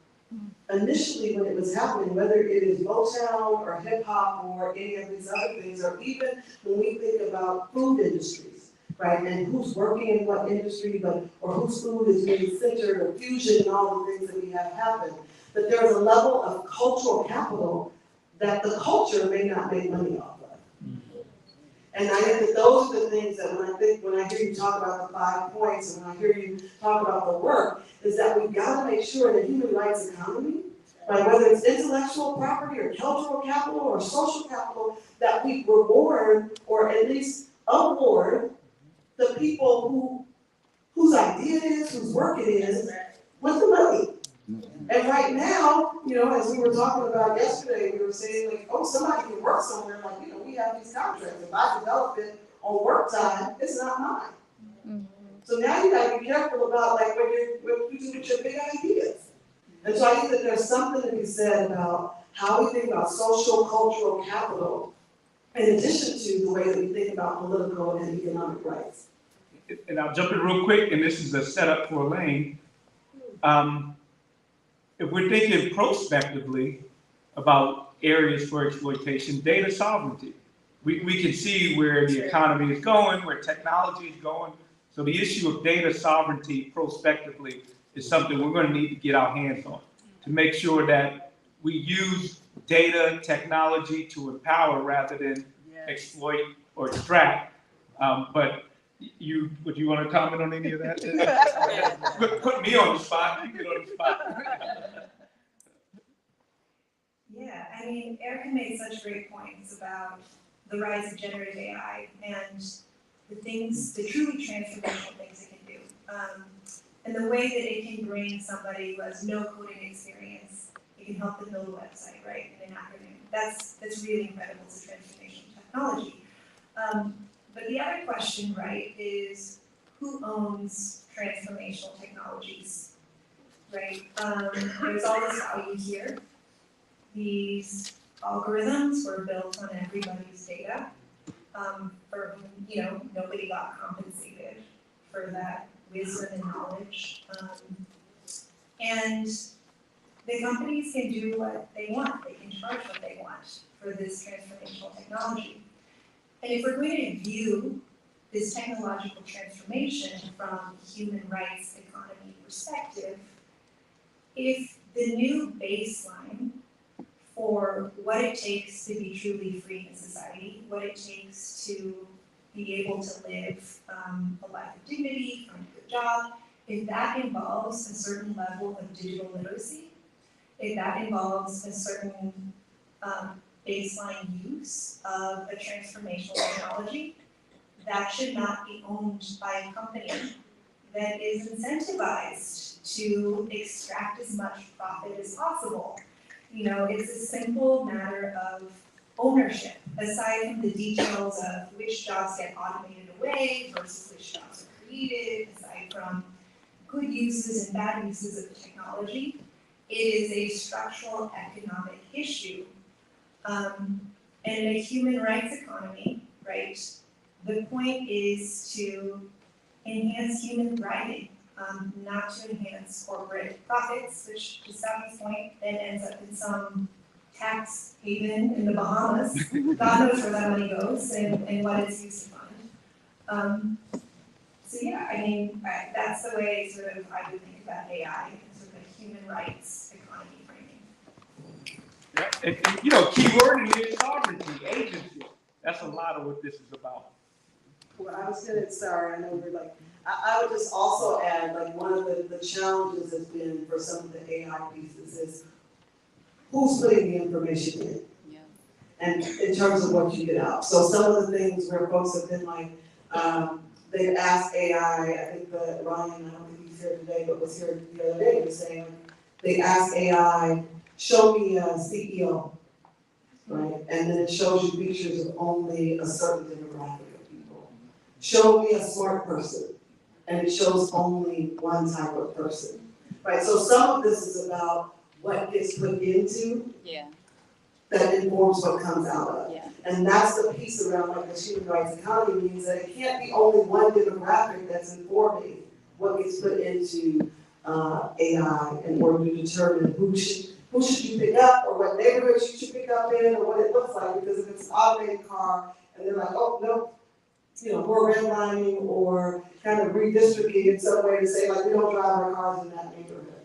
S2: initially when it was happening, whether it is Motown or hip hop or any of these other things, or even when we think about food industries, right, and who's working in what industry, or whose food is being centered, or fusion, and all the things that we have happen, that there's a level of cultural capital that the culture may not make money off of. And I think that those are the things that when I hear you talk about the 5 points, and when I hear you talk about the work, is that we've got to make sure in a human rights economy, right, whether it's intellectual property or cultural capital or social capital, that we reward or at least award the people whose idea it is, whose work it is, with the money. And right now, as we were talking about yesterday, we were saying like, oh, somebody can work somewhere, like, we have these contracts. If I develop it on work time, it's not mine. Mm-hmm. So now you gotta be careful about like what you do with your big ideas. And so I think that there's something to be said about how we think about social, cultural capital, in addition to the way that we think about political and economic rights.
S4: And I'll jump in real quick, and this is a setup for Elaine. If we're thinking prospectively about areas for exploitation, data sovereignty. We can see where the economy is going, where technology is going. So the issue of data sovereignty prospectively is something we're going to need to get our hands on to make sure that we use data technology to empower rather than exploit or extract. But would you want to comment on any of that? Put me on the spot. You get on the spot.
S3: Yeah, I mean, Erica made such great points about the rise of generative AI and the truly transformational things it can do. And the way that it can bring somebody who has no coding experience, it can help them build a website, right, in an afternoon. That's really incredible. It's a transformational technology. But the other question, right, is who owns transformational technologies, right? There's all this value here. These algorithms were built on everybody's data, for whom, nobody got compensated for that wisdom and knowledge. And the companies can do what they want. They can charge what they want for this transformational technology. And if we're going to view this technological transformation from a human rights economy perspective, if the new baseline for what it takes to be truly free in society, what it takes to be able to live a life of dignity, find a good job, if that involves a certain level of digital literacy, if that involves a certain baseline use of a transformational technology, that should not be owned by a company that is incentivized to extract as much profit as possible. You know, it's a simple matter of ownership, aside from the details of which jobs get automated away versus which jobs are created, aside from good uses and bad uses of the technology. It is a structural economic issue. And in a human rights economy, right, the point is to enhance human thriving, not to enhance corporate profits, which to Savi's point, then ends up in some tax haven in the Bahamas. God knows where that money goes and what it's used to fund. So yeah, I mean, that's the way sort of I would think about AI, sort of a human rights economy framing.
S4: Yeah, and, you know, key word in here is sovereignty, agency. That's a lot of what this is about.
S2: Well, I was gonna, sorry, I know we're like, I would just also add, like, one of the challenges has been for some of the AI pieces is who's putting the information in?
S6: Yeah.
S2: And in terms of what you get out. So some of the things where folks have been like, they've asked AI, I think that Ryan, I don't think he's here today, but was here the other day, was saying, they asked AI, show me a CEO, right? And then it shows you pictures of only a certain demographic of people. Show me a smart person, and it shows only one type of person, right? So some of this is about what gets put into
S6: Yeah.
S2: that informs what comes out of.
S6: Yeah.
S2: And that's the piece around like the human rights economy means that it can't be only one demographic that's informing what gets put into AI in order to determine who should you pick up or what neighborhoods you should pick up in or what it looks like. Because if it's an automated car and they're like, oh, no, you know, we're redlining or kind of redistricting in some way to say like we don't drive our cars in that neighborhood,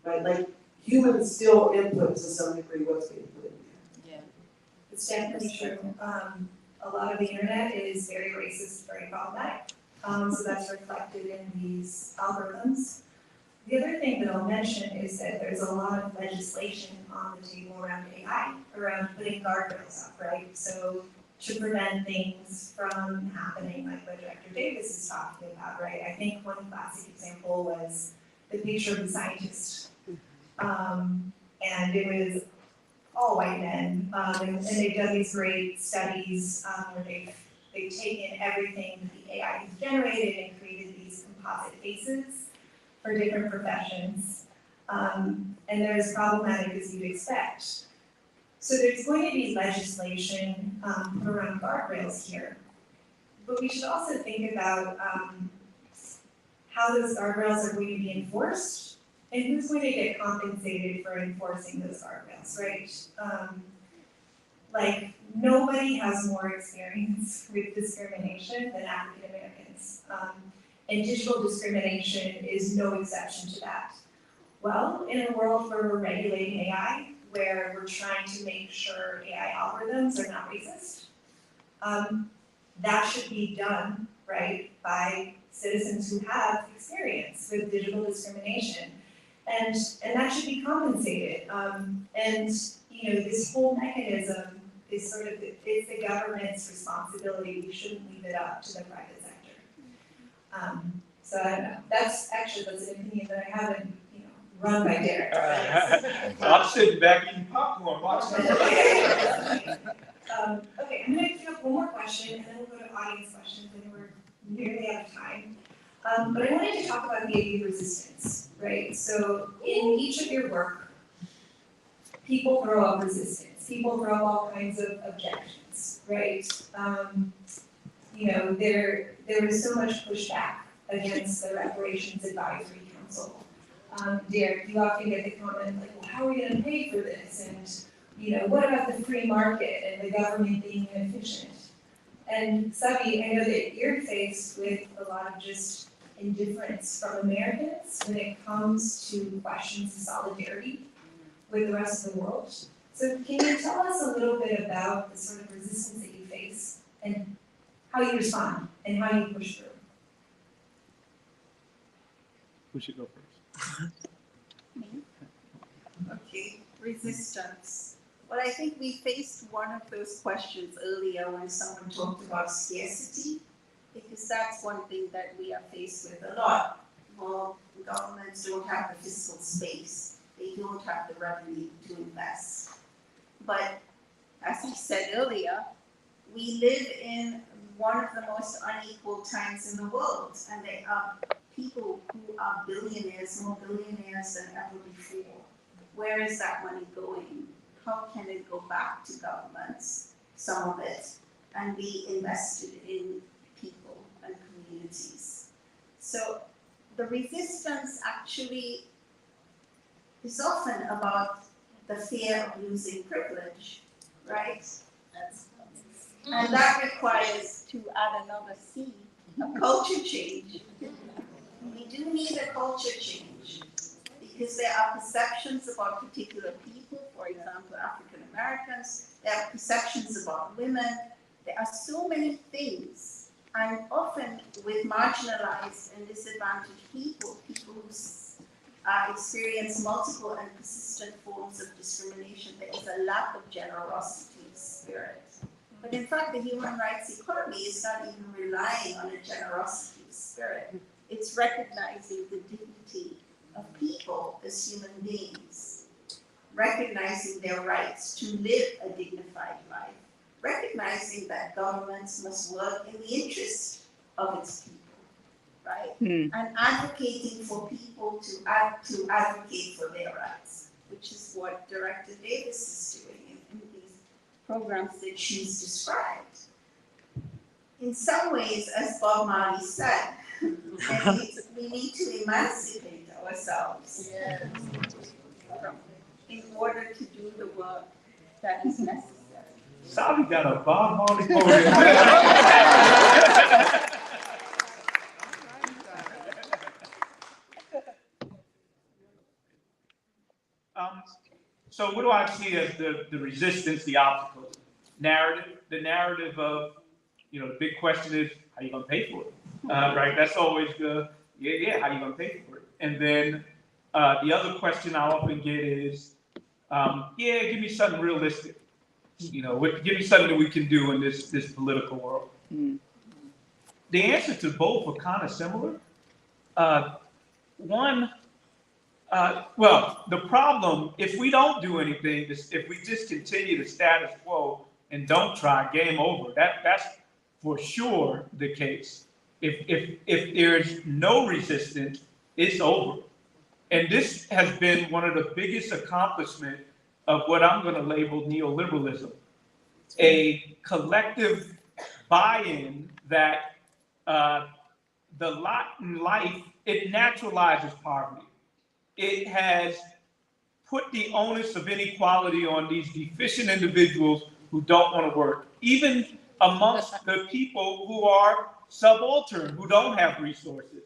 S2: right? Like humans still input to some degree what's being put in there.
S6: Yeah.
S3: It's definitely true. A lot of the internet is very racist, very problematic. So that's reflected in these algorithms. The other thing that I'll mention is that there's a lot of legislation on the table around AI, around putting guardrails up, right? So to prevent things from happening like what Director Davis is talking about, right? I think one classic example was the picture of the scientist. And it was all white men, and they've done these great studies where they've taken everything that the AI has generated and created these composite faces for different professions, and they're as problematic as you'd expect. So there's going to be legislation around guardrails here, but we should also think about how those guardrails are going to be enforced and who's going to get compensated for enforcing those guardrails, right? Like, nobody has more experience with discrimination than African Americans. And digital discrimination is no exception to that. Well, in a world where we're regulating AI, where we're trying to make sure AI algorithms are not racist, that should be done, right, by citizens who have experience with digital discrimination. And that should be compensated. And, you know, this whole mechanism is sort of, it's the government's responsibility. We shouldn't leave it up to the private sector. So I don't know. That's an opinion that I haven't, you know, run by Darrick.
S4: I'm sitting back eating popcorn, watching.
S3: Okay, I'm gonna do one more question and then we'll go to audience questions and we're nearly out of time. But I wanted to talk about the idea of resistance, right? So in each of your work, people throw up resistance. People throw up all kinds of objections, right? You know, there was so much pushback against the Reparations Advisory Council. Darrick, you often get the comment like, well, how are we gonna pay for this? And, you know, what about the free market and the government being inefficient? And Savi, I know that you're faced with a lot of just indifference from Americans when it comes to questions of solidarity with the rest of the world. So can you tell us a little bit about the sort of resistance that you face and how you respond and how you push through?
S4: Who should go first?
S5: Me? Okay, resistance. Well, I think we faced one of those questions earlier when someone talked about scarcity, because that's one thing that we are faced with a lot. Well, governments don't have the fiscal space. They don't have the revenue to invest. But as I said earlier, we live in one of the most unequal times in the world, and there are people who are billionaires, more billionaires than ever before. Where is that money going? How can it go back to governments, some of it, and be invested in people and communities? So the resistance actually is often about the fear of losing privilege, right? And that requires, to add another C, a culture change. We do need a culture change because there are perceptions about particular people, for example, African Americans, there are perceptions about women, there are so many things, and often with marginalized and disadvantaged people, people who experience multiple and persistent forms of discrimination, there is a lack of generosity spirit. But in fact, the human rights economy is not even relying on a generosity spirit. It's recognizing the dignity of people as human beings, recognizing their rights to live a dignified life, recognizing that governments must work in the interest of its people, right? And advocating for people to advocate for their rights, which is what Director Davis is doing in these programs that she's described. In some ways, as Bob Marley said, we need to emancipate ourselves in order to do the work that is necessary.
S4: Savi got a Bob Marley podium. So what do I see as the resistance, the obstacles? Narrative, the narrative of, the big question is, how are you going to pay for it? Right, that's always the, how are you going to pay for it? And then the other question I often get is, give me something realistic. Give me something that we can do in this political world. The answer to both are kind of similar. The problem, if we don't do anything, if we just continue the status quo and don't try, game over. That's for sure the case. If there's no resistance, it's over. And this has been one of the biggest accomplishments of what I'm going to label neoliberalism, a collective buy-in that the lot in life, it naturalizes poverty. It has put the onus of inequality on these deficient individuals who don't want to work, even amongst the people who are subaltern, who don't have resources.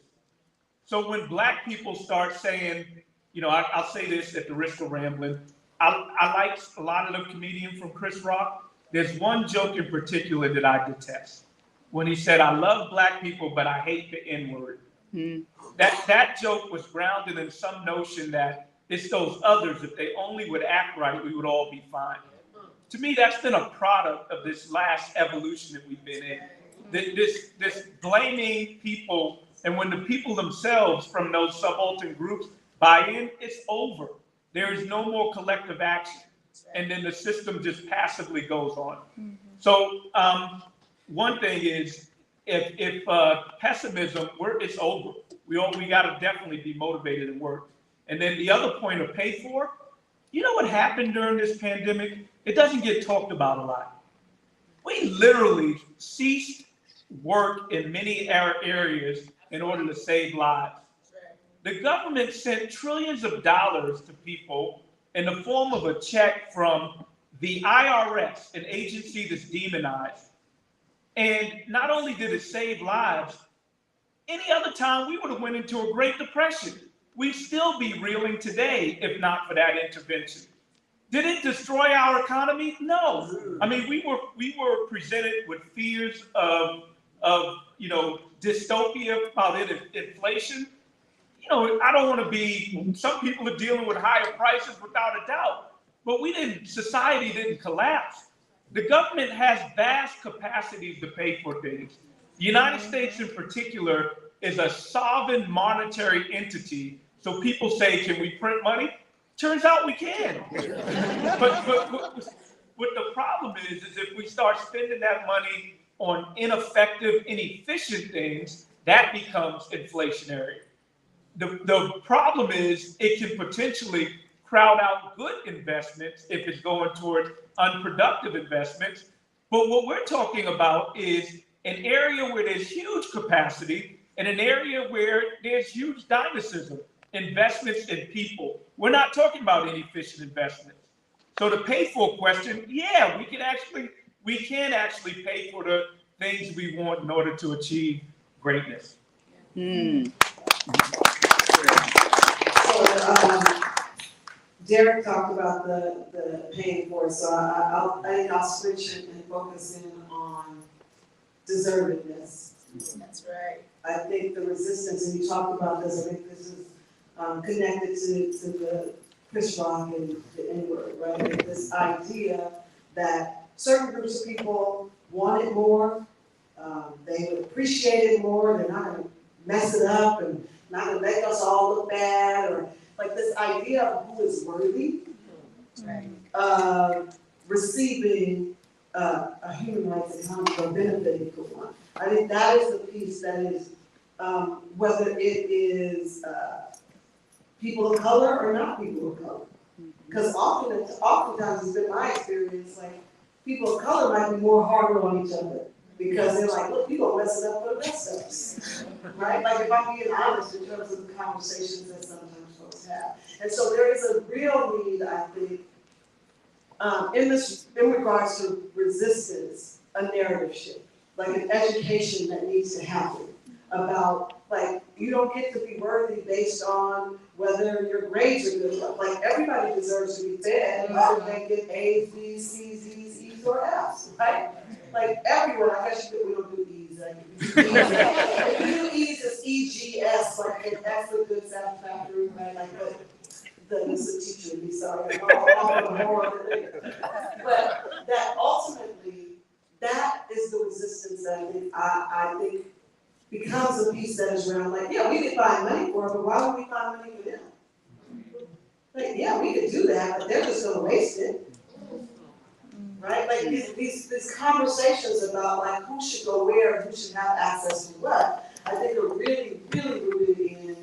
S4: So when Black people start saying, I'll say this at the risk of rambling, I like a lot of the comedian from Chris Rock. There's one joke in particular that I detest. When he said, I love Black people, but I hate the N-word. That joke was grounded in some notion that it's those others, if they only would act right, we would all be fine. To me, that's been a product of this last evolution that we've been in. This blaming people, and when the people themselves from those subaltern groups buy in, it's over. There is no more collective action. And then the system just passively goes on. So one thing is, if pessimism, it's over. We got to definitely be motivated and work. And then the other point of pay for, what happened during this pandemic? It doesn't get talked about a lot. We literally ceased work in many areas in order to save lives. The government sent trillions of dollars to people in the form of a check from the IRS, an agency that's demonized. And not only did it save lives, any other time we would have went into a Great Depression. We'd still be reeling today if not for that intervention. Did it destroy our economy? No. I mean, we were presented with fears of dystopia about inflation. I don't want to be. Some people are dealing with higher prices without a doubt, but society didn't collapse. The government has vast capacities to pay for things. The United States, in particular, is a sovereign monetary entity. So people say, can we print money? Turns out we can. but what the problem is if we start spending that money on ineffective, inefficient things, that becomes inflationary. The problem is it can potentially crowd out good investments if it's going towards unproductive investments. But what we're talking about is an area where there's huge capacity and an area where there's huge dynamism, investments in people. We're not talking about inefficient investments. So the pay for question, yeah, we can actually pay for the things we want in order to achieve greatness.
S2: So, Darrick talked about the paying for it, so I think I'll switch and focus in on deservedness.
S1: That's right.
S2: I think the resistance, and you talked about this, I think this is connected to the Chris Rock and the N-word, right? Like this idea that certain groups of people want it more, they would appreciate it more, they're not gonna mess it up and not gonna make us all look bad, or like this idea of who is worthy of receiving a human rights economy or benefiting from one. I think that is the piece that is, whether it is people of color or not people of color. Because oftentimes it's been my experience, like people of color might be more harder on each other because they're like, look, you gonna mess it up for the rest of us, right? Like if I'm being honest in terms of the conversations that sometimes folks have. And so there is a real need, I think, in regards to resistance, a narrative shift, like an education that needs to happen about, like, you don't get to be worthy based on whether your grades are good. Like, everybody deserves to be fed, whether they get A's, B's, C's, D's, E's, or F's, right? Like, everyone, I guess we don't do E's. If you do E's, it's E-G-S, like an excellent, good, satisfactory, right? Like, then it's a teacher, be sorry. But that ultimately, that is the resistance that I think becomes a piece that is around, like, yeah, we could find money for it, but why would we find money for them? Like, yeah, we could do that, but they're just gonna waste it. Right? Like these conversations about like who should go where and who should have access to what, I think are really, really rooted in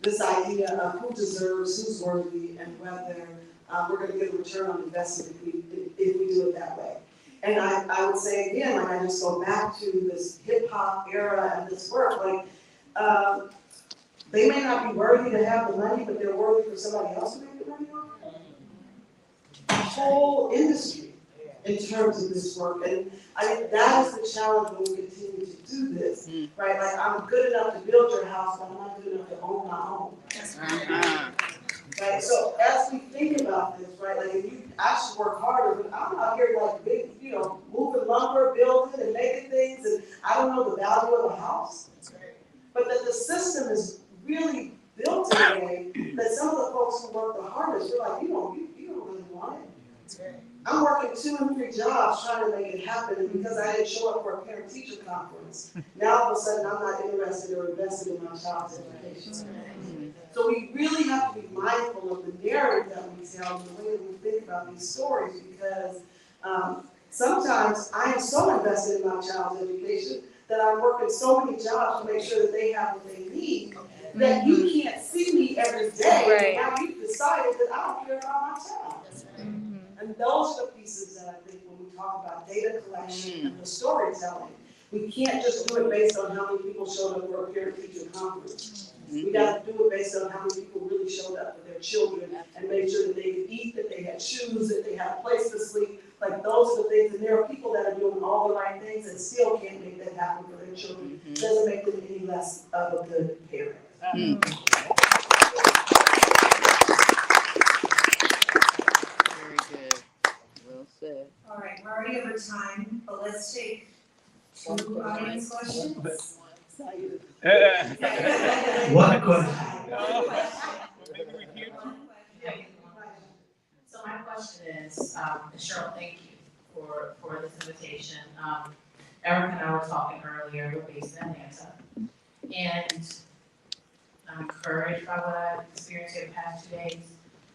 S2: this idea of who deserves, who's worthy, and whether we're going to get a return on investment if we do it that way. And I would say again, like I just go back to this hip hop era and this work, like they may not be worthy to have the money, but they're worthy for somebody else to make the money on it. The whole industry in terms of this work. And I think that is the challenge when we continue to do this, right? Like I'm good enough to build your house, but I'm not good enough to own my home. Right? So as we think about this, right, like if you actually work harder, but I'm out here like big, moving lumber, building and making things, and I don't know the value of a house. But that the system is really built in a way that some of the folks who work the hardest, you're like, you don't really want it. I'm working 2 and 3 jobs trying to make it happen, and because I didn't show up for a parent-teacher conference, now all of a sudden I'm not interested or invested in my child's education. So we really have to be mindful of the narrative that we tell and the way that we think about these stories, because sometimes I am so invested in my child's education that I'm working so many jobs to make sure that they have what they need, that you can't see me every day. Now you've decided that I don't care about my child. And those are the pieces that I think when we talk about data collection and the storytelling, we can't just do it based on how many people showed up for a parent-teacher conference. We got to do it based on how many people really showed up for their children and made sure that they could eat, that they had shoes, that they had a place to sleep. Like those are the things, and there are people that are doing all the right things and still can't make that happen for their children. Doesn't make them any less of a good parent.
S3: let's take two audience questions.
S6: One question.
S7: So my question is, Cheryl, thank you for this invitation. Eric and I were talking earlier, we're based in Atlanta, and I'm encouraged by what I've experienced here the past 2 days.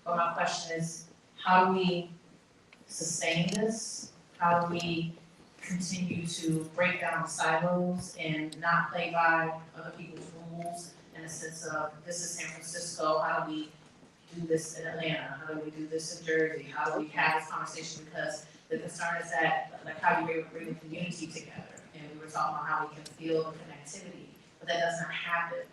S7: But my question is, how do we sustain this? How do we continue to break down the silos and not play by other people's rules in the sense of, this is San Francisco, how do we do this in Atlanta? How do we do this in Jersey? How do we have this conversation? Because the concern is that, like, how do we bring the community together? And we were talking about how we can feel the connectivity, but that does not happen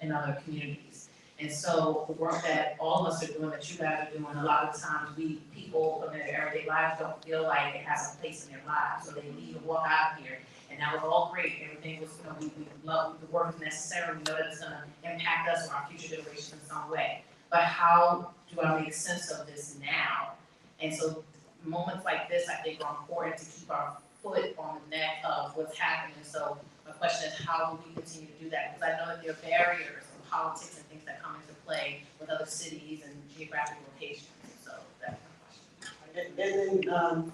S7: in other communities. And so the work that all of us are doing, that you guys are doing, a lot of times people in their everyday lives don't feel like it has a place in their lives. So they leave and walk out of here. And that was all great. Everything was, we love the work is necessary. We know that it's gonna impact us or our future generations in some way. But how do I make sense of this now? And so moments like this, I think, are important to keep our foot on the neck of what's happening. So my question is, how do we continue to do that? Because I know that there are barriers and politics and things that come into play with other cities and geographic locations. So that's my question.
S2: And then,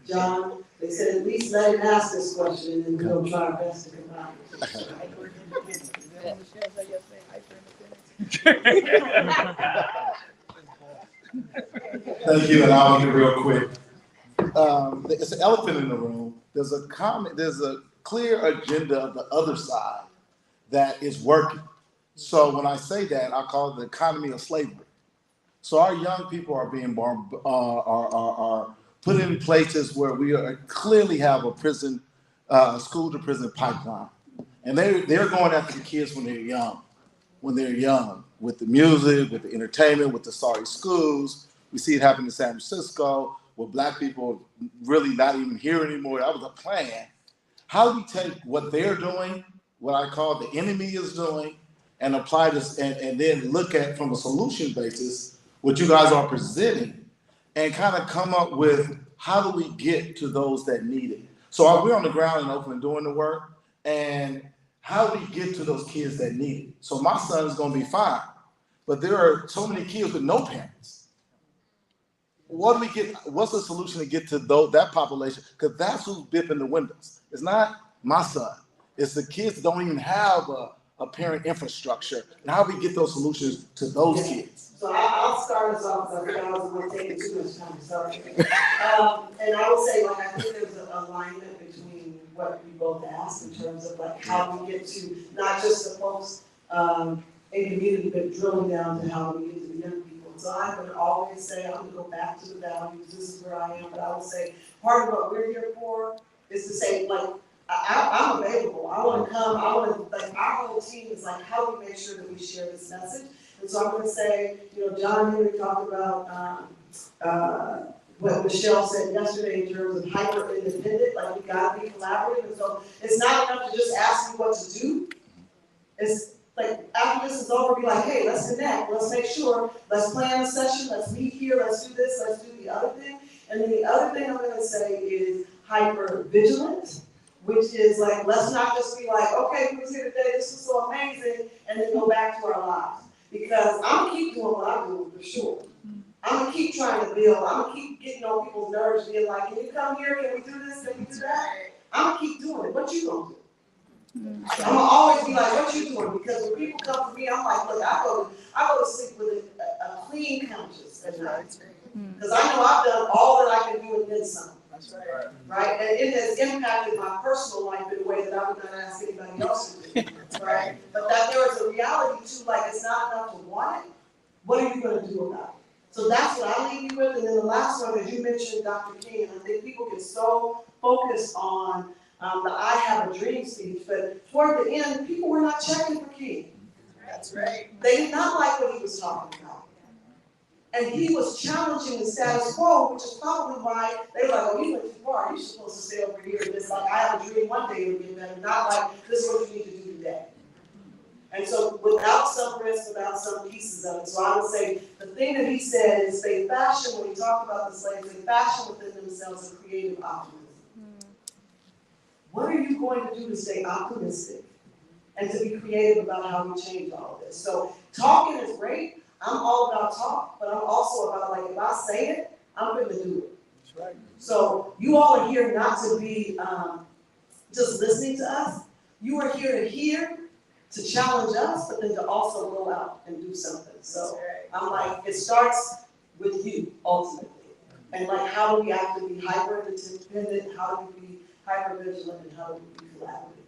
S2: John, they said at least let him ask this question and we'll try our best to come out.
S6: Thank you, and I'll make it real quick. It's an elephant in the room. There's a clear agenda of the other side that is working. So when I say that, I call it the economy of slavery. So our young people are being born, are put in places where we clearly have a prison, school to prison pipeline, and they're going after the kids when they're young. When they're young, with the music, with the entertainment, with the sorry schools. We see it happen in San Francisco, where Black people really not even here anymore. That was a plan. How do we take what they're doing, what I call the enemy is doing, and apply this, and then look at from a solution basis what you guys are presenting, and kind of come up with how do we get to those that need it. So we're on the ground in Oakland doing the work, and how do we get to those kids that need it? So my son is going to be fine, but there are so many kids with no parents. What do we get? What's the solution to get to that population? Because that's who's bipping the windows. It's not my son. It's the kids that don't even have a parent infrastructure. And how do we get those solutions to those kids?
S2: So I'll start us off because I think I was taking too much time. Sorry. And I will say, like, I think there's an alignment between what we both asked in terms of like how we get to not just the folks in community, but drilling down to how we get to the young people. So I'm going to always say, I'm going to go back to the values. This is where I am, but I will say part of what we're here for is to say, like, I'm available. I want to come. I want to, like, our whole team is like, how do we make sure that we share this message? And so I'm going to say, you know, John Henry talked about what Michelle said yesterday in terms of hyper independent, like we got to be collaborative. And so it's not enough to just ask you what to do. It's like after this is over, be like, hey, let's connect. Let's make sure. Let's plan a session. Let's meet here. Let's do this. Let's do the other thing. And then the other thing I'm going to say is hyper vigilant, which is like, let's not just be like, okay, we was here today. This was so amazing, and then go back to our lives. Because I'm going to keep doing what I'm doing for sure. I'm going to keep trying to build. I'm going to keep getting on people's nerves, being like, can you come here? Can we do this? Can we do that? I'm going to keep doing it. What you going to do? I'm going to always be like, what you doing? Because when people come to me, I'm like, look, I go to sleep with a clean conscience at night. Because I know I've done all that I can do and then some. That's right. Right? And it has impacted my personal life in a way that I would not ask anybody else to do. Right? But that there is a reality too, like it's not enough to want it. What are you going to do about it? So that's what I leave you with. And then the last one, as you mentioned, Dr. King, I think people get so focused on the I have a dream speech, but toward the end, people were not checking for King.
S1: That's right.
S2: They did not like what he was talking about. And he was challenging the status quo, which is probably why they were like, oh, you went too far. You're supposed to stay over here. And it's like, I have a dream one day it'll get better, not like, this is what you need to do today. And so without some risk, without some pieces of it. So I would say the thing that he said is they fashion, when he talked about the slaves, they fashion within themselves a creative optimism. what are you going to do to stay optimistic and to be creative about how we change all of this? So talking is great. I'm all about talk, but I'm also about, like, if I say it, I'm going to do it.
S6: That's right.
S2: So you all are here not to be just listening to us. You are here to hear, to challenge us, but then to also go out and do something. So I'm like, it starts with you ultimately. And like, how do we have to be hyper independent? How do we be hyper vigilant? And how do we be collaborative?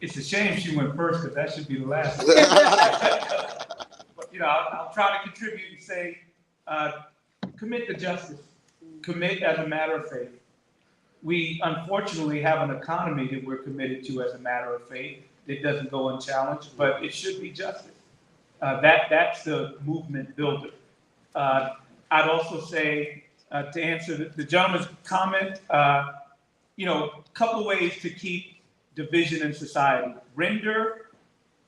S4: It's a shame she went first, because that should be the last. But, I'll try to contribute and say, commit to justice. Commit as a matter of faith. We unfortunately have an economy that we're committed to as a matter of faith. It doesn't go unchallenged, but it should be justice. That's the movement builder. I'd also say, to answer the gentleman's comment, a couple of ways to keep division in society. Render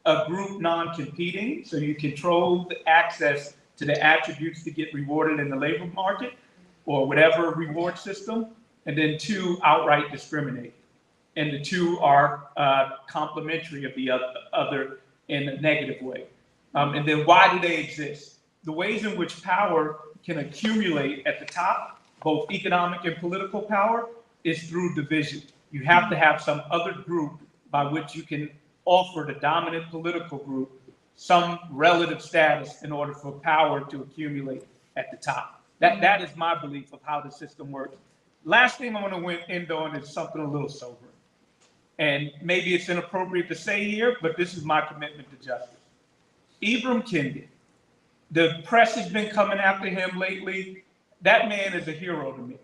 S4: a group non-competing, so you control the access to the attributes to get rewarded in the labor market or whatever reward system. And then 2, outright discriminate. And the 2 are complementary of the other in a negative way. And then why do they exist? The ways in which power can accumulate at the top, both economic and political power, is through division. You have to have some other group by which you can offer the dominant political group some relative status in order for power to accumulate at the top. That is my belief of how the system works. Last thing I want to end on is something a little sobering. And maybe it's inappropriate to say here, but this is my commitment to justice. Ibram Kendi, the press has been coming after him lately. That man is a hero to me.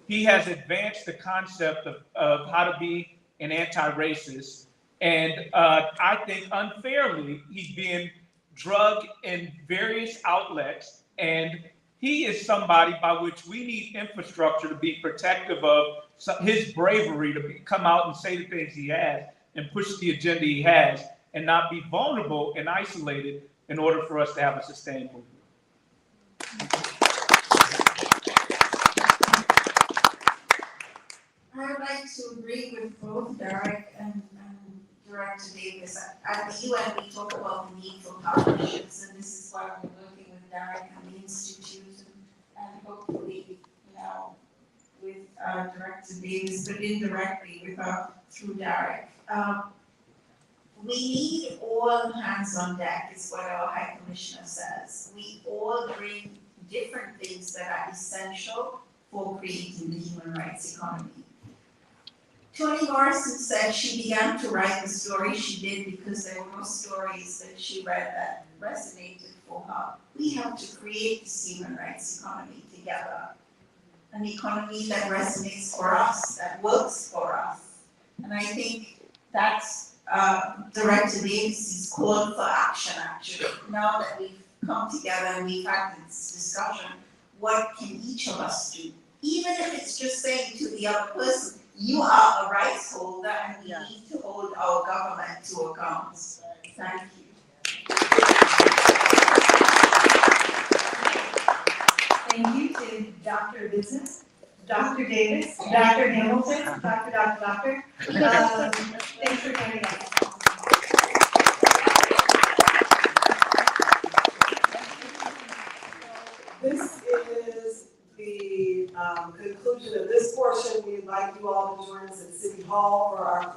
S4: He has advanced the concept of how to be an anti-racist. And I think unfairly, he's being drugged in various outlets. And he is somebody by which we need infrastructure to be protective of his bravery to come out and say the things he has and push the agenda he has and not be vulnerable and isolated in order for us to have a sustained movement.
S5: I would like to agree with both Darrick and Director Davis. At the UN, we talk about the need for partnerships, and this is why we're working with Darrick and the Institute, and hopefully now with Director Davis, but indirectly through Darrick. We need all hands on deck, is what our High Commissioner says. We all bring different things that are essential for creating the human rights economy. Toni Morrison said she began to write the story she did because there were no stories that she read that resonated for her. We have to create this human rights economy together. An economy that resonates for us, that works for us. And I think that's Director Davis's call for action, actually. Now that we've come together and we've had this discussion, what can each of us do? Even if it's just saying to the other person, you are a rights holder and we need to hold our government to account. Thank you.
S3: Thank you to Dr. Bisnath, Dr. Davis, Dr. Hamilton, Dr. Thanks for joining us.
S2: This is the conclusion of this portion. We invite you all to join us at City Hall for our